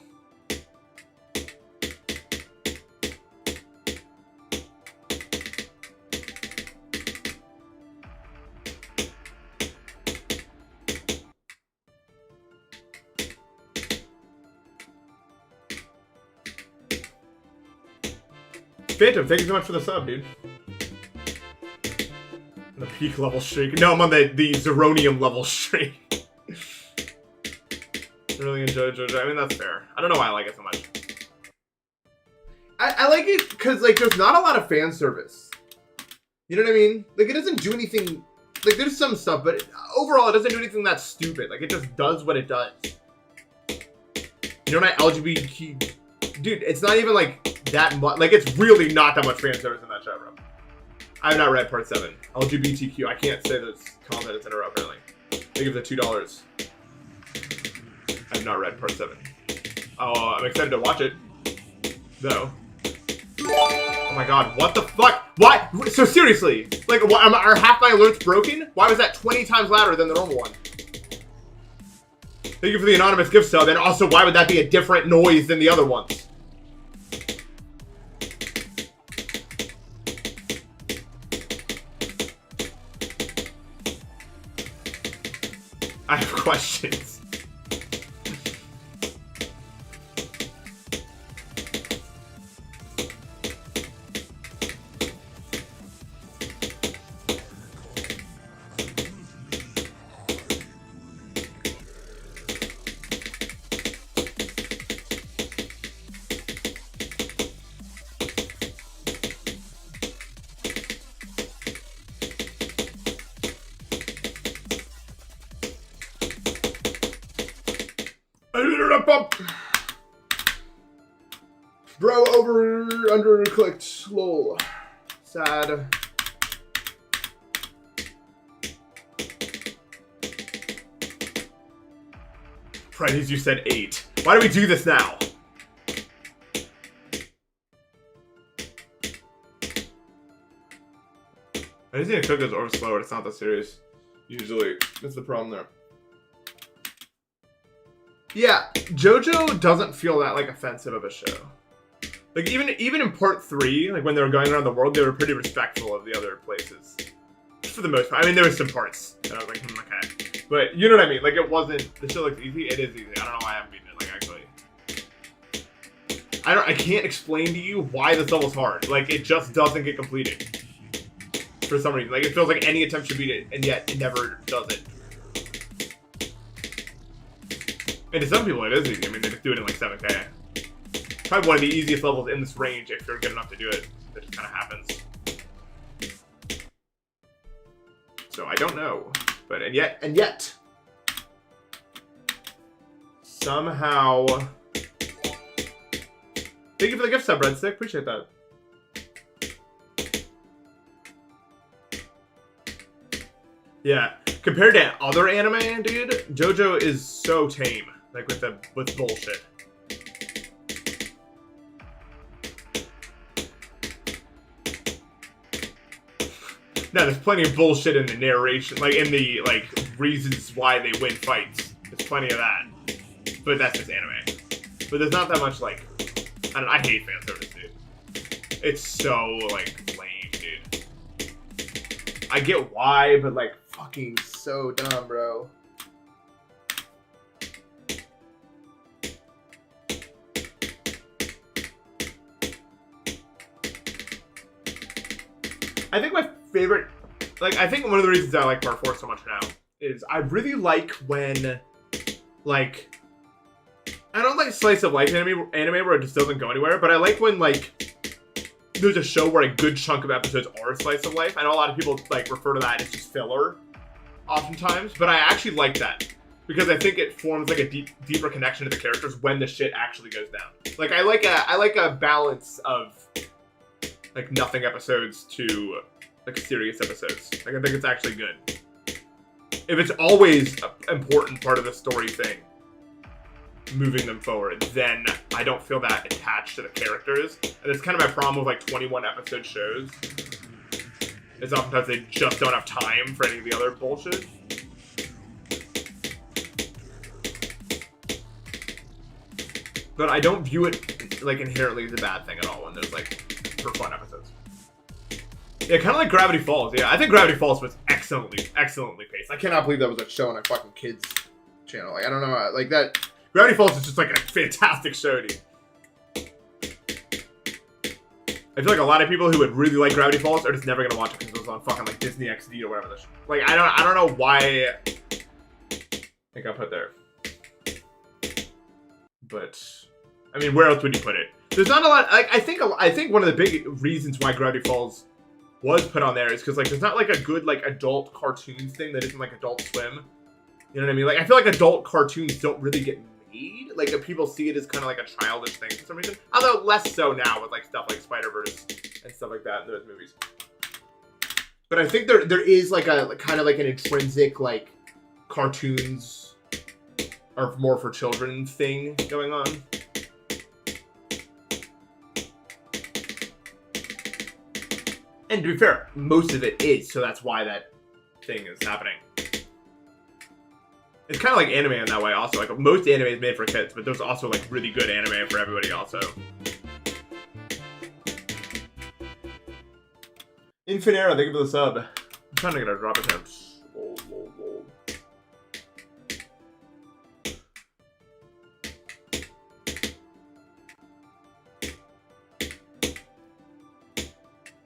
Phantom, thank you so much for the sub, dude. The peak level streak. No, I'm on the Zeronium level streak. Really enjoy JoJo. I mean, that's fair. I don't know why I like it so much. I like it because, like, there's not a lot of fan service. You know what I mean? Like, it doesn't do anything... Like, there's some stuff, but overall, it doesn't do anything that's stupid. Like, it just does what it does. You know what I LGBT... Dude, it's not even, like, that much. Like, it's really not that much fan service in that show, bro. I have not read Part 7. LGBTQ. I can't say those comments in a row, apparently. They give the $2. I have not read Part 7. Oh, I'm excited to watch it, though. Oh my god, what the fuck? Why? So seriously, like, are half my alerts broken? Why was that 20 times louder than the normal one? Thank you for the anonymous gift sub, and also, why would that be a different noise than the other ones? I have questions. Bro, under clicked. Lol. Sad. Freddy's, you said 8. Why do we do this now? I just need to cook this over slower. It's not that serious. Usually, that's the problem there. Yeah, JoJo doesn't feel that, like, offensive of a show. Like, even in Part 3, like, when they were going around the world, they were pretty respectful of the other places. For the most part. I mean, there were some parts that I was like, okay. But, you know what I mean? Like, it wasn't... The show looks easy. It is easy. I don't know why I haven't beaten it, like, actually. I can't explain to you why this level's hard. Like, it just doesn't get completed. For some reason. Like, it feels like any attempt to beat it, and yet it never does it. And to some people, it is easy. I mean, they just do it in, like, 7K. Probably one of the easiest levels in this range if you're good enough to do it. It just kind of happens. So I don't know, but and yet, somehow. Thank you for the gift sub, Breadstick. Appreciate that. Yeah, compared to other anime, dude, JoJo is so tame. Like with bullshit. No, there's plenty of bullshit in the narration, like in the reasons why they win fights. There's plenty of that, but that's just anime. But there's not that much I hate fan service, dude. It's so lame, dude. I get why, but fucking so dumb, bro. I think my favorite, I think one of the reasons I like Part 4 so much now is I really like when, I don't like slice of life anime where it just doesn't go anywhere, but I like when, there's a show where a good chunk of episodes are slice of life. I know a lot of people, refer to that as just filler, oftentimes, but I actually like that. Because I think it forms, a deeper connection to the characters when the shit actually goes down. I like a balance of, nothing episodes to like serious episodes. Like I think it's actually good. If it's always an important part of the story thing, moving them forward, then I don't feel that attached to the characters. And it's kind of my problem with like 21 episode shows. Is oftentimes they just don't have time for any of the other bullshit. But I don't view it like inherently as a bad thing at all when there's like for fun episodes. Yeah, kind of like Gravity Falls. Yeah, I think Gravity Falls was excellently paced. I cannot believe that was a show on a fucking kids channel. Like I don't know, like that. Gravity Falls is just like a fantastic show, dude. I feel like a lot of people who would really like Gravity Falls are just never gonna watch it because it was on fucking like Disney XD or whatever. Like I don't know why. I think I put there. But I mean, where else would you put it? There's not a lot. Like I think one of the big reasons why Gravity Falls was put on there is because like there's not like a good like adult cartoon thing that isn't like Adult Swim. You know what I mean? Like I feel like adult cartoons don't really get made. Like if people see it as kind of like a childish thing for some reason. Although less so now with like stuff like Spider-Verse and stuff like that in those movies. But I think there is like a kind of like an intrinsic like cartoons are more for children thing going on. And to be fair, most of it is, so that's why that thing is happening. It's kind of like anime in that way also. Like most anime is made for kids, but there's also like really good anime for everybody also. Infinera, thank you for the sub. I'm trying to get a drop attempt.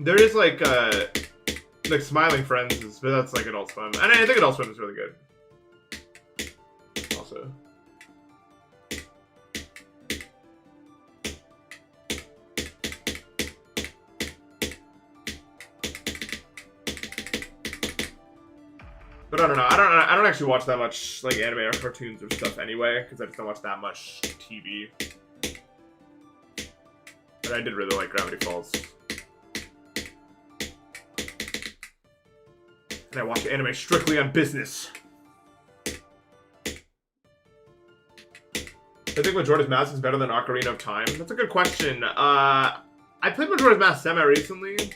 There is like Smiling Friends, but that's like Adult Swim. And I think Adult Swim is really good. Also. But I don't know. I don't actually watch that much like anime or cartoons or stuff anyway, because I just don't watch that much TV. But I did really like Gravity Falls. And I watch anime strictly on business. I think Majora's Mask is better than Ocarina of Time. That's a good question. I played Majora's Mask semi-recently.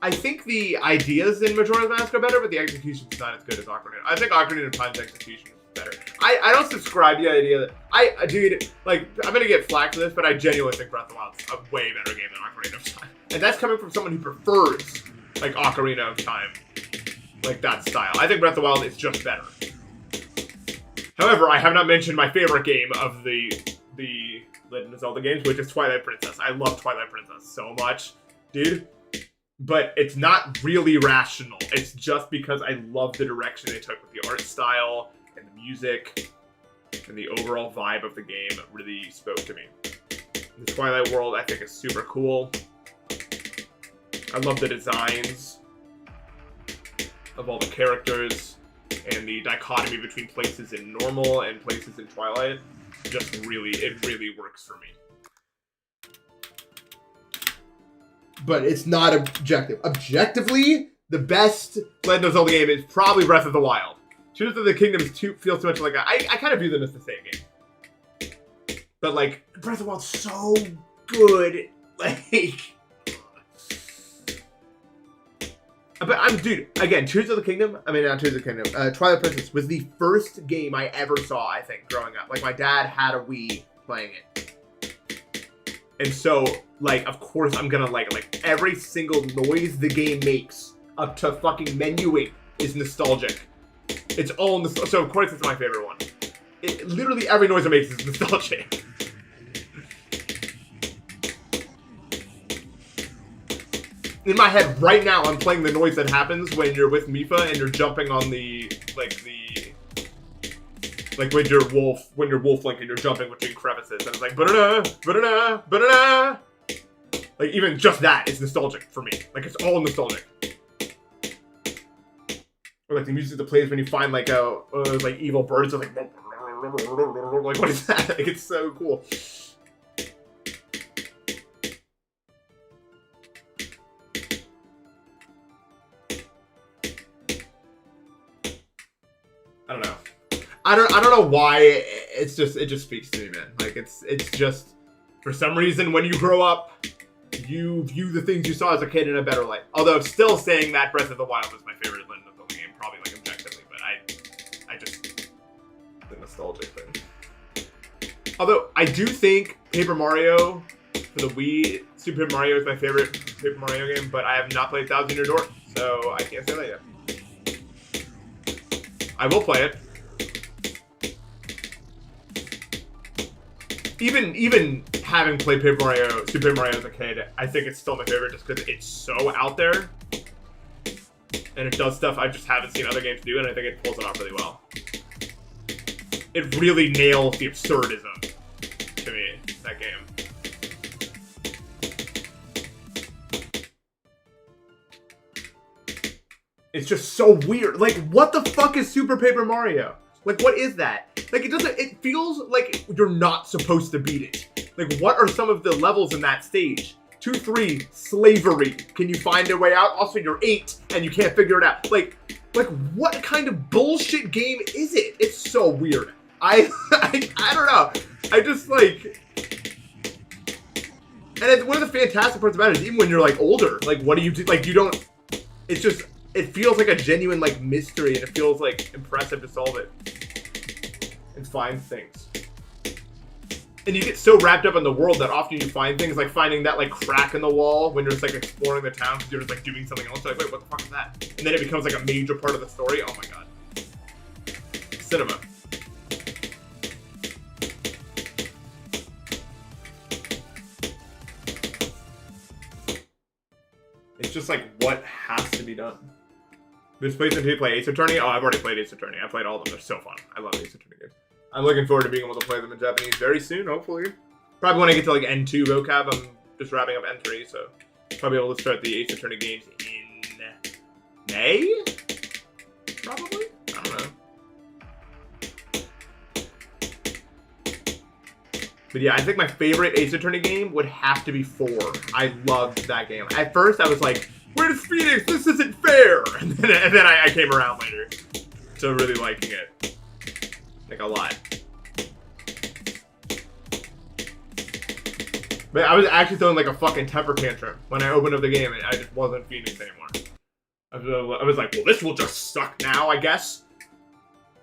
I think the ideas in Majora's Mask are better, but the execution's not as good as Ocarina. I think Ocarina of Time's execution is better. I don't subscribe to the idea that... Dude, like, I'm gonna get flack for this, but I genuinely think Breath of the Wild's a way better game than Ocarina of Time. And that's coming from someone who prefers, like, Ocarina of Time. Like, that style. I think Breath of the Wild is just better. However, I have not mentioned my favorite game of the Legend of Zelda games, which is Twilight Princess. I love Twilight Princess so much, dude. But it's not really rational. It's just because I love the direction they took with the art style and the music and the overall vibe of the game really spoke to me. The Twilight world, I think, is super cool. I love the designs of all the characters and the dichotomy between places in normal and places in Twilight. It really works for me. But it's not objective. Objectively, the best Legend of Zelda game is probably Breath of the Wild. Tears of the Kingdom feels too much like I kind of view them as the same game. But like Breath of the Wild's so good, like. But dude, again, Tears of the Kingdom, not Tears of the Kingdom, Twilight Princess was the first game I ever saw, I think, growing up. Like, my dad had a Wii playing it. And so, like, of course I'm gonna like every single noise the game makes up to fucking menuing is nostalgic. It's all nostalgic. So, of course, it's my favorite one. Literally every noise it makes is nostalgic. In my head right now, I'm playing the noise that happens when you're with Mifa and you're jumping on when you're Wolf Link and you're jumping between crevices, and it's like ba-da-da, ba-da-da, ba-da-da. Like even just that is nostalgic for me. Like it's all nostalgic. Or like the music that plays when you find like evil birds, are like what is that? Like it's so cool. I don't know why. It just speaks to me, man. Like it's just for some reason when you grow up, you view the things you saw as a kid in a better light. Although still saying that Breath of the Wild was my favorite Legend of Zelda game, probably like objectively, but I just the nostalgic thing. Although I do think Paper Mario for the Wii, Super Paper Mario is my favorite Paper Mario game, but I have not played Thousand Year Door, so I can't say that yet. I will play it. Even having played Super Paper Mario as a kid, I think it's still my favorite just because it's so out there. And it does stuff I just haven't seen other games do, and I think it pulls it off really well. It really nails the absurdism to me, that game. It's just so weird. Like, what the fuck is Super Paper Mario? Like, what is that? Like, it feels like you're not supposed to beat it. Like, what are some of the levels in that stage? 2, 3, slavery. Can you find a way out? Also, you're 8 and you can't figure it out. Like, what kind of bullshit game is it? It's so weird. I don't know. I just, like... And one of the fantastic parts about it is even when you're, like, older, like, what do you do? Like, you don't... It's just... It feels like a genuine, like, mystery, and it feels, like, impressive to solve it. And find things. And you get so wrapped up in the world that often you find things, like finding that, like, crack in the wall when you're just, like, exploring the town because you're just, like, doing something else. You're like, wait, what the fuck is that? And then it becomes, like, a major part of the story. Oh, my God. Cinema. It's just, like, what has to be done. This plays into play Ace Attorney. Oh, I've already played Ace Attorney. I played all of them. They're so fun. I love Ace Attorney games. I'm looking forward to being able to play them in Japanese very soon, hopefully. Probably when I get to like N2 vocab, I'm just wrapping up N3, so probably able to start the Ace Attorney games in May? Probably? I don't know. But yeah, I think my favorite Ace Attorney game would have to be 4. I loved that game. At first, I was like, where's Phoenix? This isn't fair! And then I came around later to really liking it. Like, a lot. But I was actually throwing, like, a fucking temper tantrum when I opened up the game and I just wasn't Phoenix anymore. I was like, well, this will just suck now, I guess.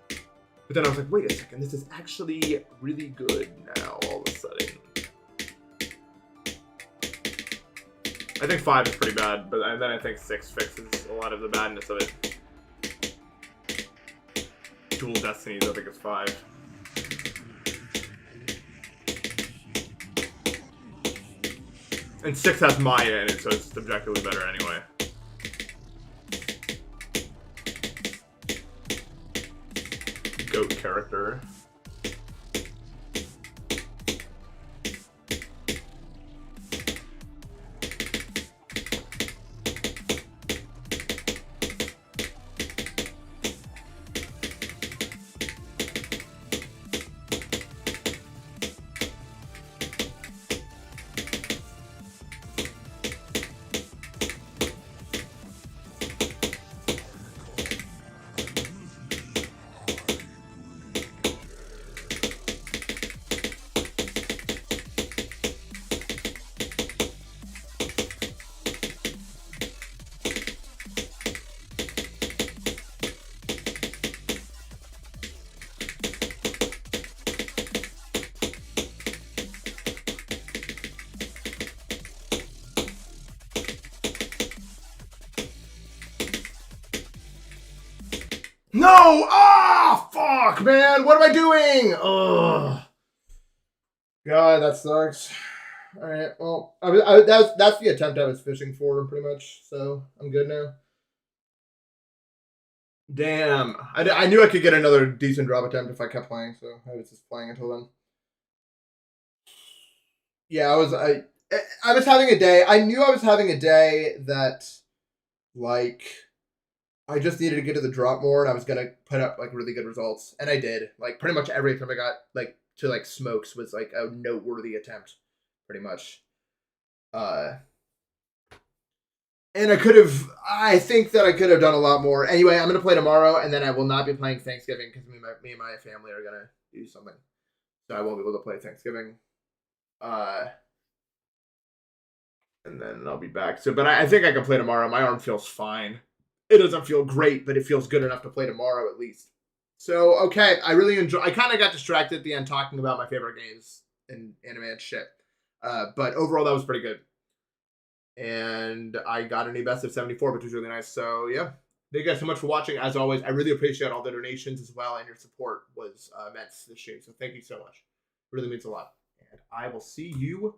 But then I was like, wait a second, this is actually really good now, all of a sudden. I think 5 is pretty bad, but then I think 6 fixes a lot of the badness of it. Dual Destinies, I think it's 5. And 6 has Maya in it, so it's objectively better anyway. Goat character. No! Ah, fuck, man! What am I doing? Ugh. God, that sucks. All right, well, that's the attempt I was fishing for, pretty much. So I'm good now. Damn, I knew I could get another decent drop attempt if I kept playing, so I was just playing until then. Yeah, I was having a day. I knew I was having a day that, like, I just needed to get to the drop more, and I was gonna put up like really good results, and I did. Like pretty much every time I got like to like smokes was like a noteworthy attempt, pretty much. And I think that I could have done a lot more. Anyway, I'm going to play tomorrow, and then I will not be playing Thanksgiving because me and my family are going to do something. So I won't be able to play Thanksgiving. And then I'll be back. But I think I can play tomorrow. My arm feels fine. It doesn't feel great, but it feels good enough to play tomorrow at least. So, okay, I really enjoy. I kind of got distracted at the end talking about my favorite games and anime and shit. But overall, that was pretty good. And I got a new best of 74, which was really nice. So, yeah. Thank you guys so much for watching. As always, I really appreciate all the donations as well, and your support was immense this stream. So, thank you so much. It really means a lot. And I will see you